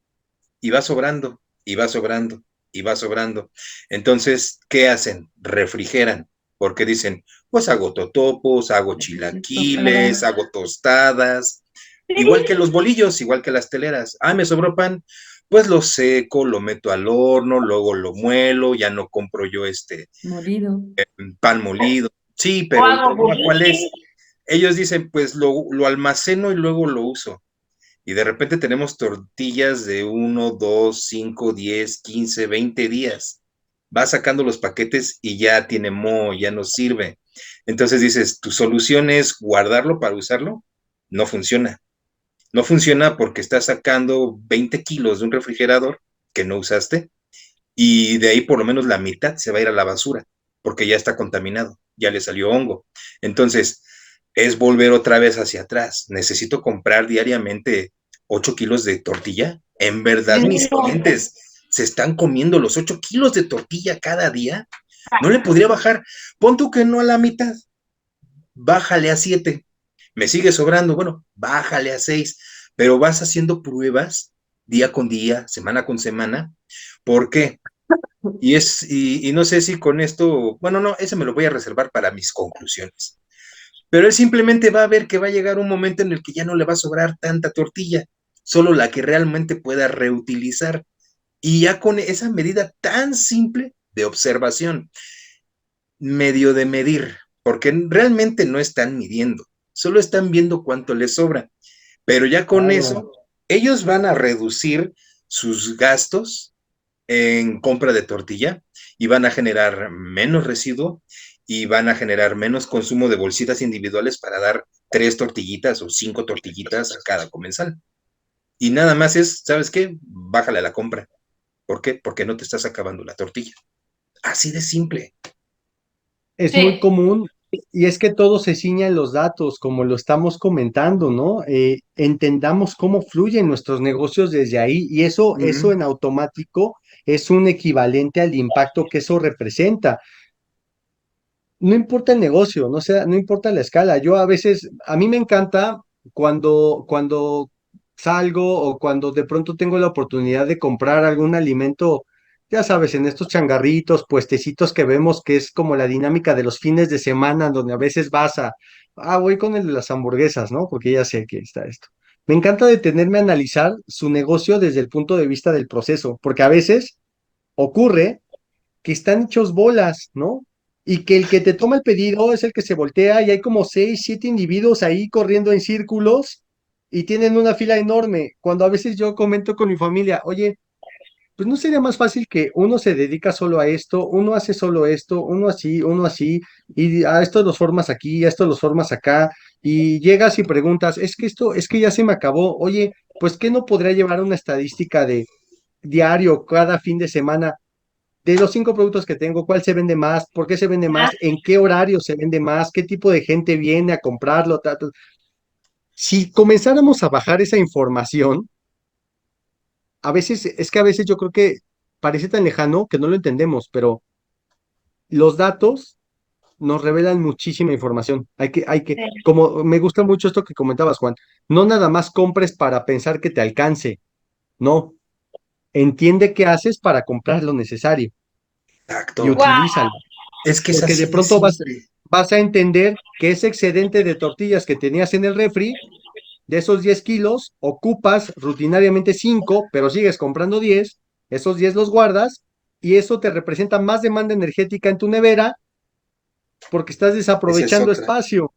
Speaker 3: y va sobrando y va sobrando y va sobrando. Entonces, ¿qué hacen? Refrigeran, porque dicen, pues hago totopos, hago chilaquiles, hago tostadas, igual que los bolillos, igual que las teleras. Ah, me sobró pan, pues lo seco, lo meto al horno, luego lo muelo, ya no compro yo
Speaker 1: Molido.
Speaker 3: pan molido. Sí,
Speaker 4: O
Speaker 3: pero el
Speaker 4: hago
Speaker 3: problema cuál es,
Speaker 4: burritos.
Speaker 3: ellos dicen, pues lo almaceno y luego lo uso. Y de repente tenemos tortillas de 1, 2, 5, 10, 15, 20 días. Vas sacando los paquetes y ya tiene moho, ya no sirve. Entonces dices, ¿tu solución es guardarlo para usarlo? No funciona. No funciona porque estás sacando 20 kilos de un refrigerador que no usaste y de ahí por lo menos la mitad se va a ir a la basura porque ya está contaminado, ya le salió hongo. Entonces, es volver otra vez hacia atrás. Necesito comprar diariamente 8 kilos de tortilla. En verdad, mis clientes se están comiendo los 8 kilos de tortilla cada día. No le podría bajar. Pon tú que no a la mitad. Bájale a 7. Me sigue sobrando. Bueno, bájale a 6. Pero vas haciendo pruebas día con día, semana con semana. ¿Por qué? Y no sé si con esto, bueno, no, ese me lo voy a reservar para mis conclusiones. Pero él simplemente va a ver que va a llegar un momento en el que ya no le va a sobrar tanta tortilla, solo la que realmente pueda reutilizar. Y ya con esa medida tan simple de observación, medio de medir, porque realmente no están midiendo, solo están viendo cuánto les sobra. Pero ya con eso, ellos van a reducir sus gastos en compra de tortilla y van a generar menos residuo y van a generar menos consumo de bolsitas individuales para dar 3 tortillitas o 5 tortillitas a cada comensal. Y nada más es, ¿sabes qué? Bájale a la compra. ¿Por qué? Porque no te estás acabando la tortilla. Así de simple.
Speaker 2: Es muy
Speaker 4: Sí,
Speaker 2: común y es que todo se ciña en los datos, como lo estamos comentando, ¿no? Entendamos cómo fluyen nuestros negocios desde ahí y eso en automático es un equivalente al impacto que eso representa. No importa el negocio, no sea, no importa la escala. Yo a veces, a mí me encanta cuando salgo o cuando de pronto tengo la oportunidad de comprar algún alimento, ya sabes, en estos changarritos, puestecitos que vemos que es como la dinámica de los fines de semana, donde a veces voy con el de las hamburguesas, ¿no? Porque ya sé que está esto. Me encanta detenerme a analizar su negocio desde el punto de vista del proceso, porque a veces ocurre que están hechos bolas, ¿no? Y que el que te toma el pedido es el que se voltea y hay como 6, 7 individuos ahí corriendo en círculos y tienen una fila enorme. Cuando a veces yo comento con mi familia, oye, pues no sería más fácil que uno se dedica solo a esto, uno hace solo esto, uno así, y a estos los formas aquí, a estos los formas acá, y llegas y preguntas, es que ya se me acabó, oye, pues ¿qué no podría llevar una estadística de diario, cada fin de semana? De los 5 productos que tengo, ¿cuál se vende más? ¿Por qué se vende más? ¿En qué horario se vende más? ¿Qué tipo de gente viene a comprarlo? Si comenzáramos a bajar esa información, a veces yo creo que parece tan lejano que no lo entendemos, pero los datos nos revelan muchísima información. Como me gusta mucho esto que comentabas, Juan, no nada más compres para pensar que te alcance, no, entiende qué haces para comprar lo necesario y
Speaker 3: Exacto.
Speaker 4: Wow.
Speaker 2: utilízalo.
Speaker 3: Es que es
Speaker 2: Porque de
Speaker 3: así de
Speaker 2: pronto
Speaker 3: simple.
Speaker 2: vas a entender que ese excedente de tortillas que tenías en el refri, de esos 10 kilos, ocupas rutinariamente 5, pero sigues comprando 10, esos 10 los guardas y eso te representa más demanda energética en tu nevera porque estás
Speaker 3: Esa es
Speaker 2: desaprovechando
Speaker 3: otra.
Speaker 2: espacio.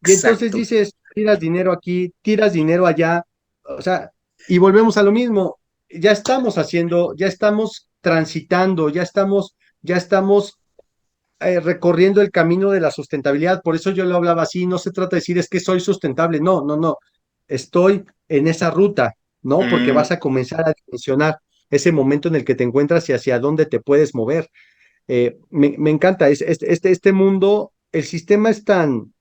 Speaker 2: Y entonces
Speaker 3: Exacto.
Speaker 2: dices, tiras dinero aquí, tiras dinero allá, o sea, y volvemos a lo mismo. Ya estamos transitando, ya estamos recorriendo el camino de la sustentabilidad. Por eso yo lo hablaba así, no se trata de decir es que soy sustentable, no, no, no. Estoy en esa ruta, ¿no? Porque
Speaker 3: Mm,
Speaker 2: vas a comenzar a dimensionar ese momento en el que te encuentras y hacia dónde te puedes mover. Me encanta, este mundo, el sistema es tan,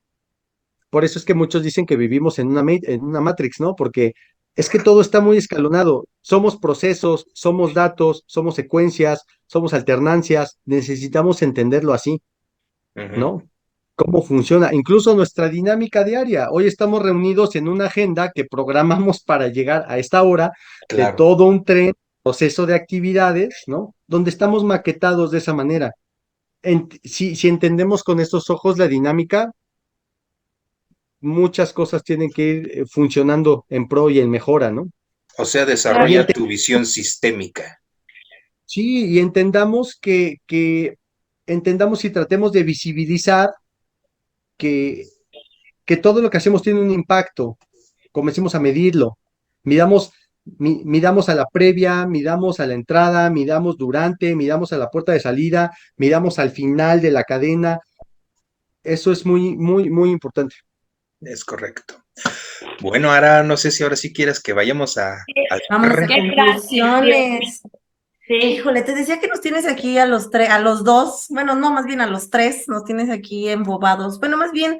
Speaker 2: por eso es que muchos dicen que vivimos en una Matrix, ¿no? Porque es que todo está muy escalonado. Somos procesos, somos datos, somos secuencias, somos alternancias. Necesitamos entenderlo así,
Speaker 3: ujú,
Speaker 2: ¿no? Cómo funciona, incluso nuestra dinámica diaria. Hoy estamos reunidos en una agenda que programamos para llegar a esta hora de
Speaker 3: claro.
Speaker 2: todo un tren, proceso de actividades, ¿no? Donde estamos maquetados de esa manera. Si entendemos con estos ojos la dinámica, muchas cosas tienen que ir funcionando en pro y en mejora, ¿no?
Speaker 3: O sea,
Speaker 2: Y
Speaker 3: desarrolla tu visión sistémica.
Speaker 2: sí, y entendamos entendamos y tratemos de visibilizar que, que todo lo que hacemos tiene un impacto. Comencemos a medirlo. Midamos, midamos a la previa, midamos a la entrada, midamos durante, midamos a la puerta de salida, midamos al final de la cadena. Eso es muy, muy, muy importante.
Speaker 3: Es correcto. Bueno, ahora no sé si ahora sí quieras que vayamos al
Speaker 1: Vámonos a
Speaker 3: cierre.
Speaker 4: Qué gran lección.
Speaker 1: conclusiones.
Speaker 4: Sí.
Speaker 1: Híjole, te decía que nos tienes aquí a los tres, a los dos, bueno, no, más bien a los tres, nos tienes aquí embobados. Bueno, más bien,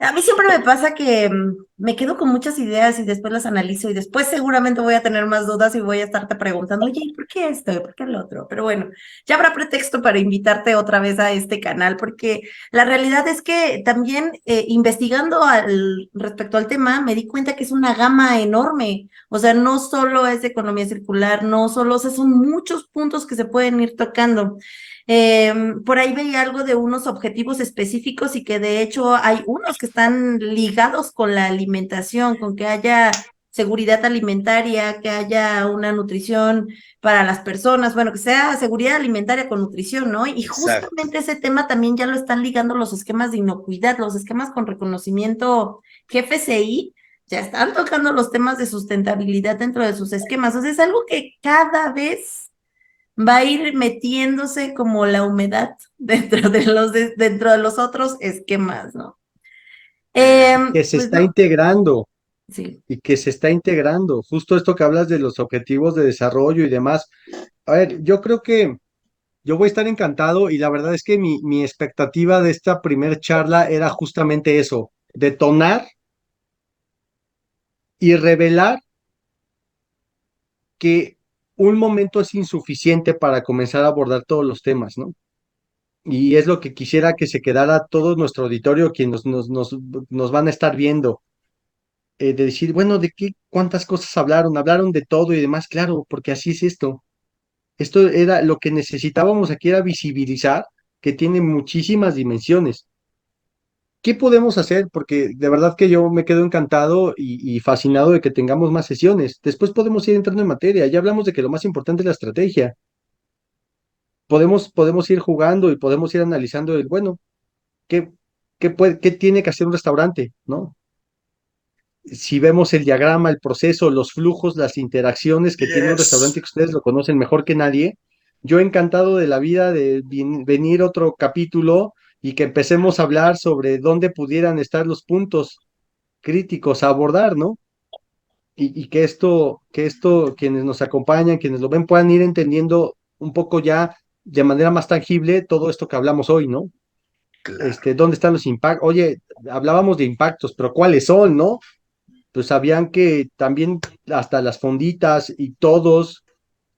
Speaker 1: a mí siempre me pasa que me quedo con muchas ideas y después las analizo y después seguramente voy a tener más dudas y voy a estarte preguntando, oye, ¿y por qué esto? ¿Y por qué el otro? Pero bueno, ya habrá pretexto para invitarte otra vez a este canal, porque la realidad es que también investigando respecto al tema, me di cuenta que es una gama enorme. O sea, no solo es economía circular, no solo, o sea, son muchos puntos que se pueden ir tocando. Por ahí veía algo de unos objetivos específicos y que de hecho hay unos que están ligados con la alimentación, con que haya seguridad alimentaria, que haya una nutrición para las personas, bueno, que sea seguridad alimentaria con nutrición, ¿no? Y
Speaker 3: Exacto.
Speaker 1: justamente ese tema también ya lo están ligando los esquemas de inocuidad, los esquemas con reconocimiento GFCI ya están tocando los temas de sustentabilidad dentro de sus esquemas. O sea, es algo que cada vez va a ir metiéndose como la humedad dentro de los otros esquemas, ¿no?
Speaker 2: Que se
Speaker 1: Pues
Speaker 2: está
Speaker 1: no,
Speaker 2: integrando
Speaker 1: sí.
Speaker 2: y que se está integrando. Justo esto que hablas de los objetivos de desarrollo y demás. A ver, yo creo que yo voy a estar encantado y la verdad es que mi expectativa de esta primer charla era justamente eso, detonar y revelar que un momento es insuficiente para comenzar a abordar todos los temas, ¿no? Y es lo que quisiera que se quedara todo nuestro auditorio, quienes nos van a estar viendo, de decir, bueno, ¿de qué, cuántas cosas hablaron? Hablaron de todo y demás, claro, porque así es esto. Esto era lo que necesitábamos aquí, era visibilizar que tiene muchísimas dimensiones. ¿Qué podemos hacer? Porque de verdad que yo me quedo encantado y fascinado de que tengamos más sesiones. Después podemos ir entrando en materia. Ya hablamos de que lo más importante es la estrategia. Podemos ir jugando y podemos ir analizando el, bueno, ¿qué, qué tiene que hacer un restaurante? ¿No? Si vemos el diagrama, el proceso, los flujos, las interacciones que tiene un
Speaker 3: Yes.
Speaker 2: restaurante que ustedes lo conocen mejor que nadie, yo encantado de la vida de venir otro capítulo y que empecemos a hablar sobre dónde pudieran estar los puntos críticos a abordar, ¿no? Y que esto, quienes nos acompañan, quienes lo ven, puedan ir entendiendo un poco ya de manera más tangible todo esto que hablamos hoy, ¿no?
Speaker 3: Claro.
Speaker 2: ¿Dónde están los impactos? Oye, hablábamos de impactos, pero ¿cuáles son, no? Pues sabían que también hasta las fonditas y todos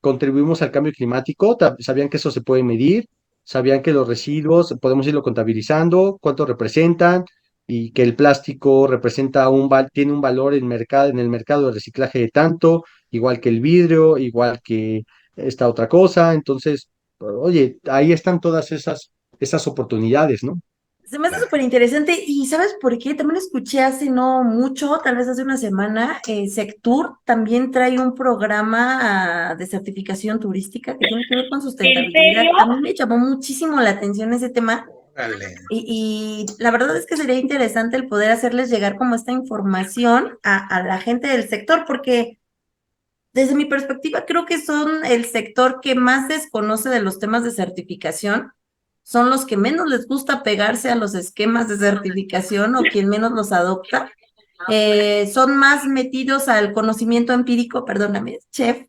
Speaker 2: contribuimos al cambio climático, sabían que eso se puede medir, sabían que los residuos podemos irlo contabilizando, cuánto representan y que el plástico representa tiene un valor en el mercado de reciclaje de tanto, igual que el vidrio, igual que esta otra cosa. Entonces, oye, ahí están todas esas oportunidades, ¿no?
Speaker 1: Se me hace súper interesante y ¿sabes por qué? También escuché hace no mucho, tal vez hace una semana, Sectur también trae un programa de certificación turística que tiene que ver con
Speaker 4: ¿En
Speaker 1: sustentabilidad.
Speaker 4: serio?
Speaker 1: A mí me llamó muchísimo la atención ese tema
Speaker 3: Órale.
Speaker 1: y la verdad es que sería interesante el poder hacerles llegar como esta información a la gente del sector porque desde mi perspectiva creo que son el sector que más desconoce de los temas de certificación, son los que menos les gusta pegarse a los esquemas de certificación o quien menos los adopta. Son más metidos al conocimiento empírico, perdóname, chef,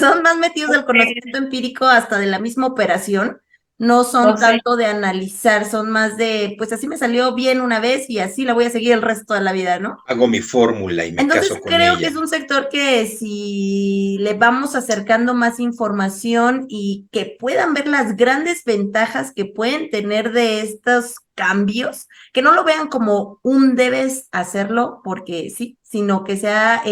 Speaker 1: son más metidos al conocimiento empírico hasta de la misma operación, no son
Speaker 4: No sé.
Speaker 1: tanto de analizar, son más de, pues así me salió bien una vez y así la voy a seguir el resto de la vida, ¿no?
Speaker 3: Hago mi fórmula y me
Speaker 1: Entonces
Speaker 3: caso con
Speaker 1: creo que
Speaker 3: ella.
Speaker 1: es un sector que si le vamos acercando más información y que puedan ver las grandes ventajas que pueden tener de estos cambios, que no lo vean como un debes hacerlo porque sí, sino que sea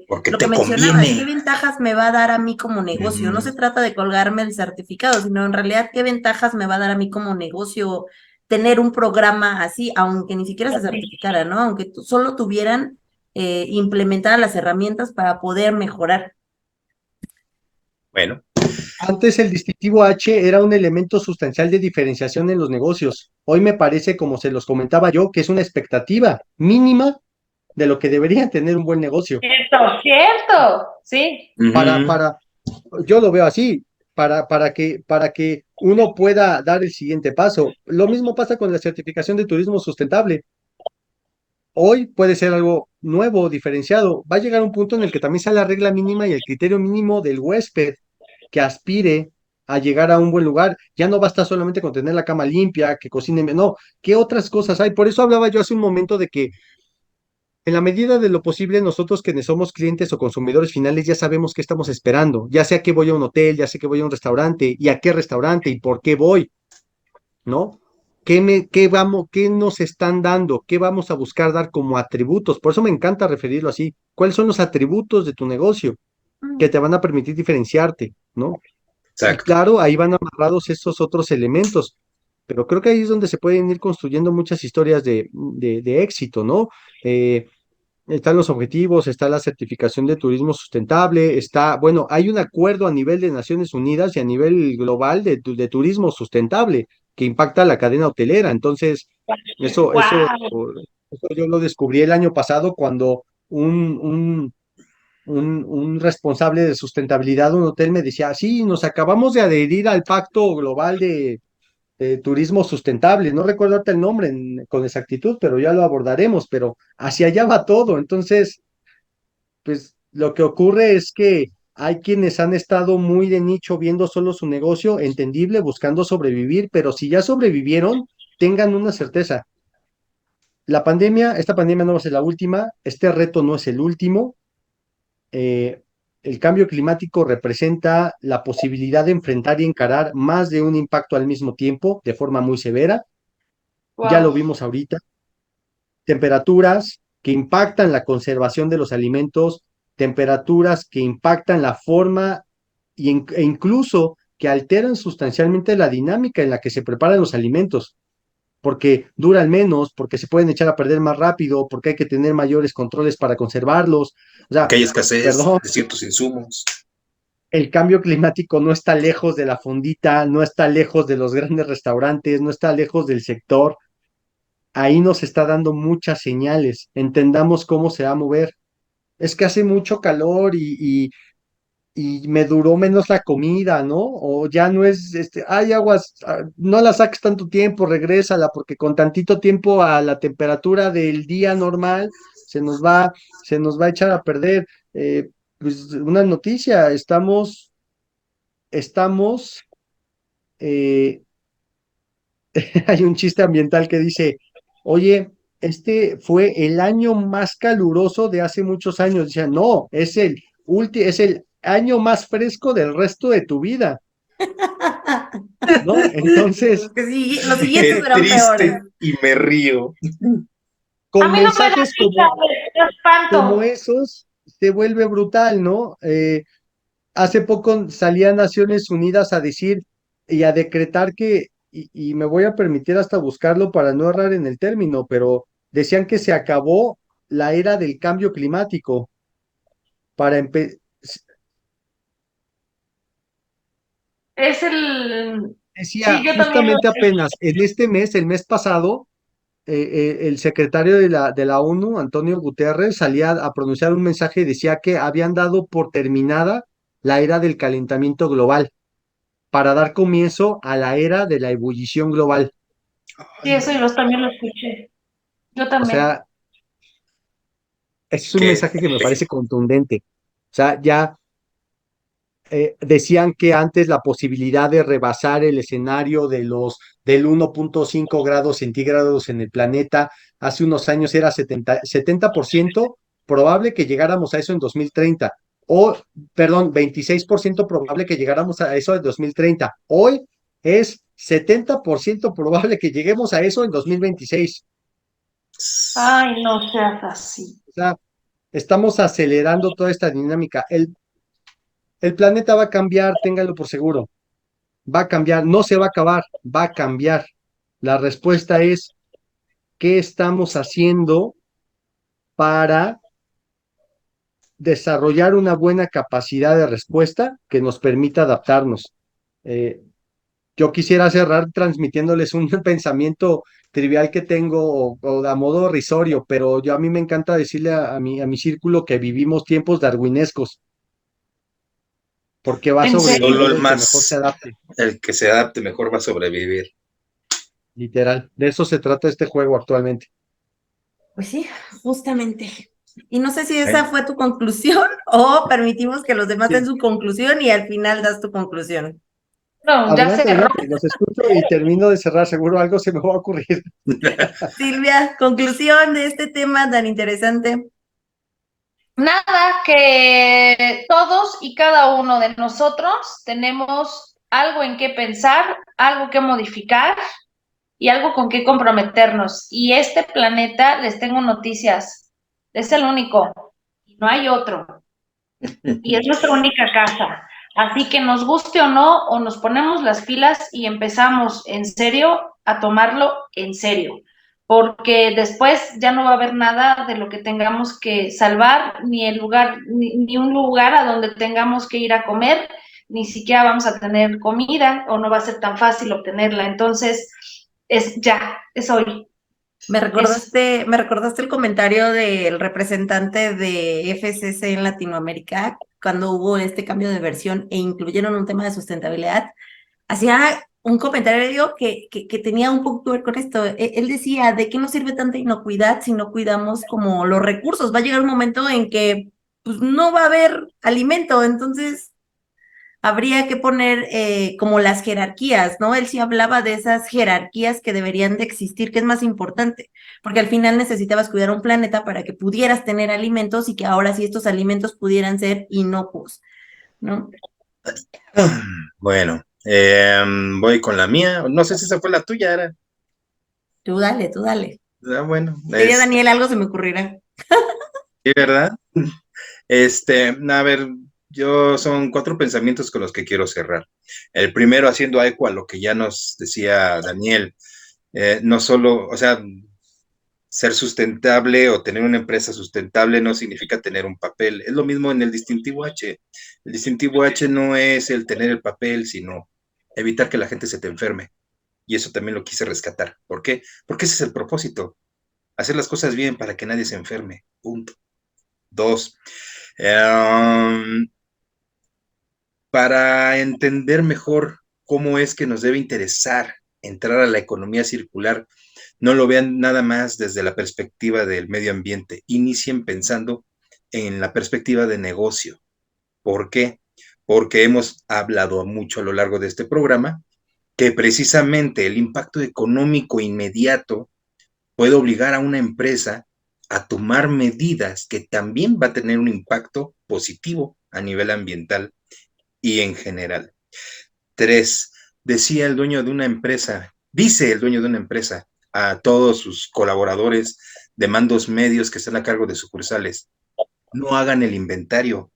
Speaker 3: Porque
Speaker 1: lo que
Speaker 3: te
Speaker 1: mencionabas, qué
Speaker 3: conviene.
Speaker 1: ventajas me va a dar a mí como negocio. No
Speaker 3: Ujú.
Speaker 1: se trata de colgarme el certificado, sino en realidad qué ventajas me va a dar a mí como negocio tener un programa así, aunque ni siquiera se certificara, ¿no? Aunque solo tuvieran implementar las herramientas para poder mejorar.
Speaker 3: Bueno,
Speaker 2: Antes el distintivo H era un elemento sustancial de diferenciación en los negocios. Hoy me parece, como se los comentaba yo, que es una expectativa mínima de lo que debería tener un buen negocio.
Speaker 4: Cierto, cierto, sí.
Speaker 2: Para,
Speaker 3: ujú,
Speaker 2: para, yo lo veo así, para que uno pueda dar el siguiente paso. Lo mismo pasa con la certificación de turismo sustentable. Hoy puede ser algo nuevo, diferenciado. Va a llegar un punto en el que también sea la regla mínima y el criterio mínimo del huésped que aspire a llegar a un buen lugar. Ya no basta solamente con tener la cama limpia, que cocinen, no, ¿qué otras cosas hay? Por eso hablaba yo hace un momento de que en la medida de lo posible nosotros quienes somos clientes o consumidores finales ya sabemos qué estamos esperando, ya sea que voy a un hotel, ya sé que voy a un restaurante y a qué restaurante y por qué voy, ¿no? ¿Qué nos están dando? ¿Qué vamos a buscar dar como atributos? Por eso me encanta referirlo así. ¿Cuáles son los atributos de tu negocio que te van a permitir diferenciarte, ¿no? Y
Speaker 3: exacto.
Speaker 2: claro, ahí van amarrados esos otros elementos, pero creo que ahí es donde se pueden ir construyendo muchas historias de éxito, ¿no? Están los objetivos, está la certificación de turismo sustentable, bueno, hay un acuerdo a nivel de Naciones Unidas y a nivel global de turismo sustentable que impacta la cadena hotelera. Entonces, eso, eso,
Speaker 4: Wow.
Speaker 2: eso yo lo descubrí el año pasado cuando un responsable de sustentabilidad de un hotel me decía, sí, nos acabamos de adherir al Pacto Global de Turismo Sustentable. No recuerdo ahorita el nombre con exactitud, pero ya lo abordaremos, pero hacia allá va todo. Entonces, pues lo que ocurre es que hay quienes han estado muy de nicho viendo solo su negocio, entendible, buscando sobrevivir, pero si ya sobrevivieron, tengan una certeza. Esta pandemia no va a ser la última, este reto no es el último. eh, el cambio climático representa la posibilidad de enfrentar y encarar más de un impacto al mismo tiempo, de forma muy severa. Ya lo
Speaker 4: Wow.
Speaker 2: vimos ahorita. Temperaturas que impactan la conservación de los alimentos, temperaturas que impactan la forma e incluso que alteran sustancialmente la dinámica en la que se preparan los alimentos, porque duran menos, porque se pueden echar a perder más rápido, porque hay que tener mayores controles para conservarlos. O
Speaker 3: Que
Speaker 2: sea,
Speaker 3: hay escasez
Speaker 2: perdón,
Speaker 3: de ciertos insumos.
Speaker 2: el cambio climático no está lejos de la fondita, no está lejos de los grandes restaurantes, no está lejos del sector. Ahí nos está dando muchas señales. Entendamos cómo se va a mover. Es que hace mucho calor y y me duró menos la comida, ¿no? O ya no es, ay, aguas, no la saques tanto tiempo, regrésala, porque con tantito tiempo a la temperatura del día normal se nos va, se nos va a echar a perder. Pues una noticia, estamos, eh, hay un chiste ambiental que dice, oye, este fue el año más caluroso de hace muchos años. Dice, no, es el año más fresco del resto de tu vida, ¿no? Entonces,
Speaker 1: Los siguientes
Speaker 3: Qué
Speaker 1: fueron peores.
Speaker 3: triste y me río.
Speaker 4: A
Speaker 2: con
Speaker 4: mí no me da
Speaker 2: mensajes
Speaker 4: risa, me
Speaker 2: como
Speaker 4: espanto.
Speaker 2: esos, se vuelve brutal, ¿no? Hace poco salía Naciones Unidas a decir y a decretar que, y me voy a permitir hasta buscarlo para no errar en el término, pero decían que se acabó la era del cambio climático. Para empe-
Speaker 4: Es el...
Speaker 2: Decía
Speaker 4: Sí, yo también lo
Speaker 2: justamente
Speaker 4: sé.
Speaker 2: apenas en este mes, el mes pasado, el secretario de la ONU, Antonio Guterres, salía a pronunciar un mensaje y decía que habían dado por terminada la era del calentamiento global para dar comienzo a la era de la ebullición global.
Speaker 4: Sí,
Speaker 3: Ay,
Speaker 4: eso
Speaker 3: no.
Speaker 4: yo también lo escuché. Yo
Speaker 2: O
Speaker 4: también.
Speaker 2: sea, ese es un
Speaker 3: Qué
Speaker 2: mensaje que me
Speaker 3: feo.
Speaker 2: parece contundente. O sea, ya decían que antes la posibilidad de rebasar el escenario del 1.5 grados centígrados en el planeta hace unos años era 70% probable que llegáramos a eso en 2030. O, perdón, 26% probable que llegáramos a eso en 2030. Hoy es 70% probable que lleguemos a eso en 2026.
Speaker 4: Ay, no seas así.
Speaker 2: O sea, estamos acelerando toda esta dinámica. El planeta va a cambiar, téngalo por seguro. Va a cambiar, no se va a acabar, va a cambiar. La respuesta es, ¿qué estamos haciendo para desarrollar una buena capacidad de respuesta que nos permita adaptarnos? Eh, yo quisiera cerrar transmitiéndoles un pensamiento trivial que tengo o a modo risorio, pero yo a mí me encanta decirle a mi círculo que vivimos tiempos darwinescos, porque va a
Speaker 4: ¿En serio?
Speaker 2: sobrevivir
Speaker 3: Solo
Speaker 2: el que mejor se adapte,
Speaker 3: el que se adapte mejor va a sobrevivir.
Speaker 2: literal. De eso se trata este juego actualmente.
Speaker 1: Pues sí, justamente. Y no sé si
Speaker 3: ¿Eh?
Speaker 1: esa fue tu conclusión o permitimos que los demás den
Speaker 2: Sí.
Speaker 1: su conclusión y al final das tu conclusión.
Speaker 4: No, ya
Speaker 2: Adelante,
Speaker 4: cerró.
Speaker 2: adelante, los escucho y termino de cerrar, seguro algo se me va a ocurrir.
Speaker 1: Silvia, conclusión de este tema tan interesante.
Speaker 4: Nada, que todos y cada uno de nosotros tenemos algo en qué pensar, algo que modificar y algo con qué comprometernos. Y este planeta, les tengo noticias, es el único, no hay otro. Y es nuestra única casa. Así que nos guste o no, o nos ponemos las pilas y empezamos en serio a tomarlo en serio, porque después ya no va a haber nada de lo que tengamos que salvar, ni el lugar, ni un lugar a donde tengamos que ir a comer, ni siquiera vamos a tener comida o no va a ser tan fácil obtenerla. Entonces, es ya, es hoy. Es,
Speaker 1: Me recordaste el comentario del representante de FCC en Latinoamérica cuando hubo este cambio de versión e incluyeron un tema de sustentabilidad. Hacía un comentario que tenía un poco que ver con esto. Él decía, ¿de qué nos sirve tanta inocuidad si no cuidamos como los recursos? Va a llegar un momento en que pues, no va a haber alimento, entonces habría que poner como las jerarquías, ¿no? Él sí hablaba de esas jerarquías que deberían de existir, que es más importante, porque al final necesitabas cuidar un planeta para que pudieras tener alimentos y que ahora sí estos alimentos pudieran ser inocuos, ¿no?
Speaker 3: Bueno, voy con la mía. No sé si esa fue la tuya, era.
Speaker 1: Tú dale, tú dale.
Speaker 3: Bueno,
Speaker 1: Diría Daniel, algo se me ocurrirá.
Speaker 3: sí, ¿verdad? A ver, yo son cuatro pensamientos con los que quiero cerrar. El primero, haciendo eco a lo que ya nos decía Daniel, no solo, o sea, ser sustentable o tener una empresa sustentable no significa tener un papel. Es lo mismo en el distintivo H. El distintivo H no es el tener el papel, sino evitar que la gente se te enferme. Y eso también lo quise rescatar. ¿Por qué? Porque ese es el propósito. Hacer las cosas bien para que nadie se enferme. Punto. Dos, para entender mejor cómo es que nos debe interesar entrar a la economía circular, no lo vean nada más desde la perspectiva del medio ambiente, inicien pensando en la perspectiva de negocio. ¿Por qué? Porque hemos hablado mucho a lo largo de este programa que precisamente el impacto económico inmediato puede obligar a una empresa a tomar medidas que también va a tener un impacto positivo a nivel ambiental y en general. 3, decía el dueño de una empresa, dice el dueño de una empresa a todos sus colaboradores de mandos medios que están a cargo de sucursales, no hagan el inventario,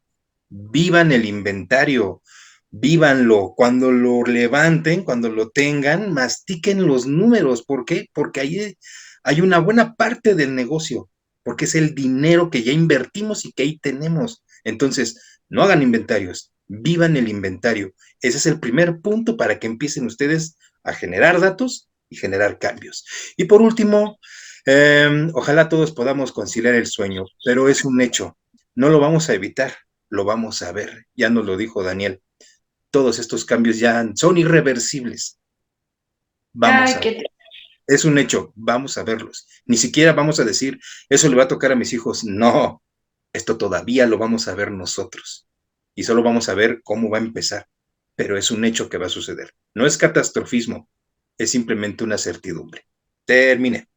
Speaker 3: vivan el inventario, vívanlo, cuando lo levanten, cuando lo tengan, mastiquen los números. ¿Por qué? Porque ahí hay una buena parte del negocio, porque es el dinero que ya invertimos y que ahí tenemos. Entonces, no hagan inventarios, vivan el inventario. Ese es el primer punto para que empiecen ustedes a generar datos y generar cambios. Y por último, ojalá todos podamos conciliar el sueño, pero es un hecho, no lo vamos a evitar, lo vamos a ver, ya nos lo dijo Daniel, todos estos cambios ya son irreversibles. Vamos a ver. Es un hecho, vamos a verlos. Ni siquiera vamos a decir, eso le va a tocar a mis hijos. No, esto todavía lo vamos a ver nosotros. Y solo vamos a ver cómo va a empezar. Pero es un hecho que va a suceder. No es catastrofismo, es simplemente una certidumbre. Termine.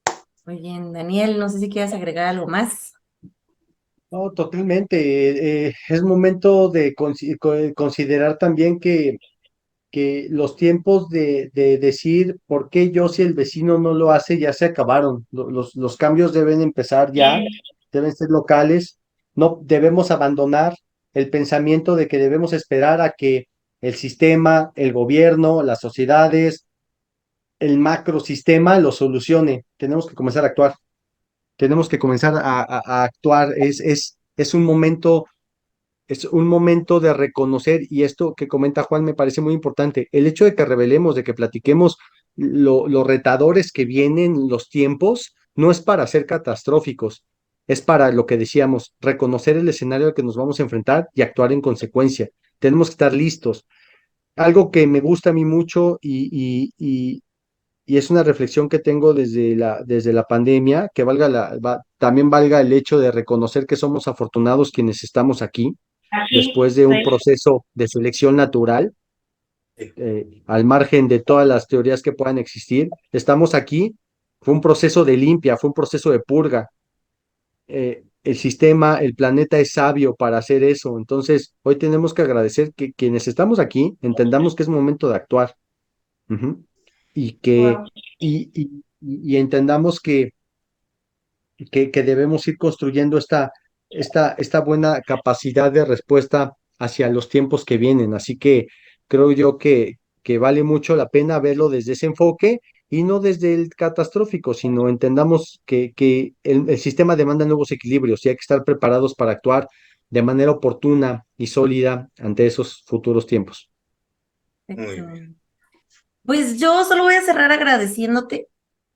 Speaker 1: Muy bien, Daniel, no sé si quieres agregar algo más.
Speaker 2: No, totalmente. Es momento de considerar también que los tiempos de decir por qué yo si el vecino no lo hace ya se acabaron. Los cambios deben empezar ya, deben ser locales. No debemos abandonar el pensamiento de que debemos esperar a que el sistema, el gobierno, las sociedades, el macrosistema lo solucione. Tenemos que comenzar a actuar. Tenemos que comenzar a actuar. Es un momento de reconocer, y esto que comenta Juan me parece muy importante, el hecho de que revelemos, de que platiquemos los retadores que vienen, los tiempos, no es para ser catastróficos, es para lo que decíamos, reconocer el escenario al que nos vamos a enfrentar y actuar en consecuencia. Tenemos que estar listos. Algo que me gusta a mí mucho y es una reflexión que tengo desde la pandemia, que también valga el hecho de reconocer que somos afortunados quienes estamos aquí después de un proceso de selección natural, al margen de todas las teorías que puedan existir. Estamos aquí, fue un proceso de limpia, fue un proceso de purga. El sistema, el planeta es sabio para hacer eso. Entonces, hoy tenemos que agradecer que quienes estamos aquí entendamos que es momento de actuar. Ujú. Y que
Speaker 4: Wow.
Speaker 2: y entendamos que debemos ir construyendo esta buena capacidad de respuesta hacia los tiempos que vienen. Así que creo yo que vale mucho la pena verlo desde ese enfoque y no desde el catastrófico, sino entendamos que el sistema demanda nuevos equilibrios y hay que estar preparados para actuar de manera oportuna y sólida ante esos futuros tiempos.
Speaker 3: Muy
Speaker 1: Perfecto.
Speaker 3: bien.
Speaker 1: Pues yo solo voy a cerrar agradeciéndote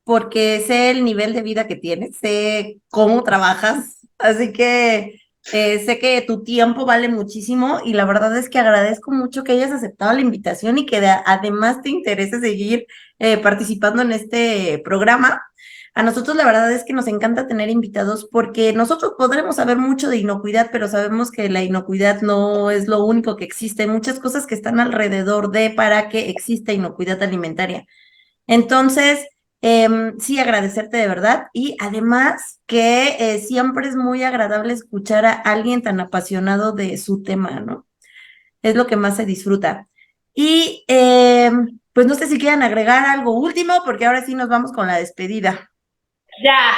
Speaker 1: porque sé el nivel de vida que tienes, sé cómo trabajas, así que sé que tu tiempo vale muchísimo y la verdad es que agradezco mucho que hayas aceptado la invitación y que además te interese seguir participando en este programa. A nosotros la verdad es que nos encanta tener invitados porque nosotros podremos saber mucho de inocuidad, pero sabemos que la inocuidad no es lo único que existe. Hay muchas cosas que están alrededor de para que exista inocuidad alimentaria. Entonces, sí, agradecerte de verdad y además que siempre es muy agradable escuchar a alguien tan apasionado de su tema, ¿no? Es lo que más se disfruta. Y pues no sé si quieren agregar algo último, porque ahora sí nos vamos con la despedida.
Speaker 4: Ya.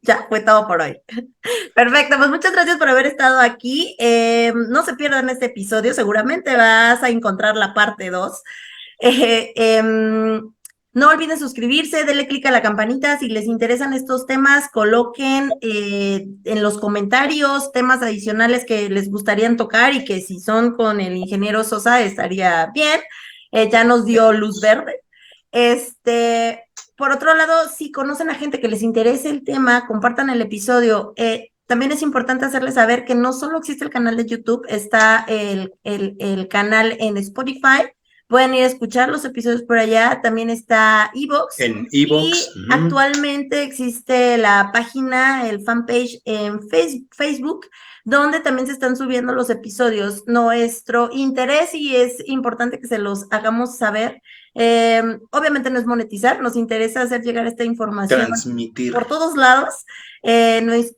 Speaker 1: Ya fue todo por hoy. Perfecto, pues muchas gracias por haber estado aquí. No se pierdan este episodio, seguramente vas a encontrar la parte 2. No olviden suscribirse, denle clic a la campanita. Si les interesan estos temas, coloquen en los comentarios temas adicionales que les gustarían tocar y que si son con el ingeniero Sosa estaría bien. Ya nos dio luz verde. Por otro lado, si conocen a gente que les interese el tema, compartan el episodio. también es importante hacerles saber que no solo existe el canal de YouTube, está el canal en Spotify. Pueden ir a escuchar los episodios por allá. También está iVoox.
Speaker 3: En iVoox.
Speaker 1: Y actualmente existe la página, el fanpage en Facebook, donde también se están subiendo los episodios. Nuestro interés, y es importante que se los hagamos saber, obviamente no es monetizar, nos interesa hacer llegar esta información
Speaker 3: Transmitir.
Speaker 1: por todos lados.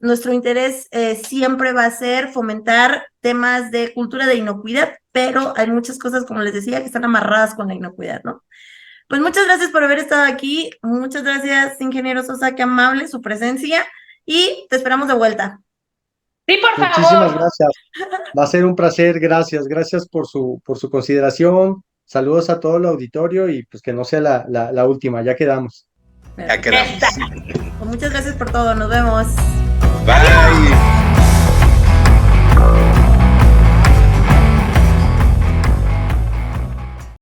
Speaker 1: Nuestro interés siempre va a ser fomentar temas de cultura de inocuidad, pero hay muchas cosas, como les decía, que están amarradas con la inocuidad, ¿no? Pues muchas gracias por haber estado aquí, muchas gracias, ingeniero Sosa, qué amable su presencia, y te esperamos de vuelta.
Speaker 4: Sí, por favor.
Speaker 2: Muchísimas gracias. Va a ser un placer, gracias por su consideración. Saludos a todo el auditorio y pues que no sea la última, ya quedamos.
Speaker 3: Ya quedamos.
Speaker 1: Pues muchas gracias por todo, nos vemos.
Speaker 3: Bye.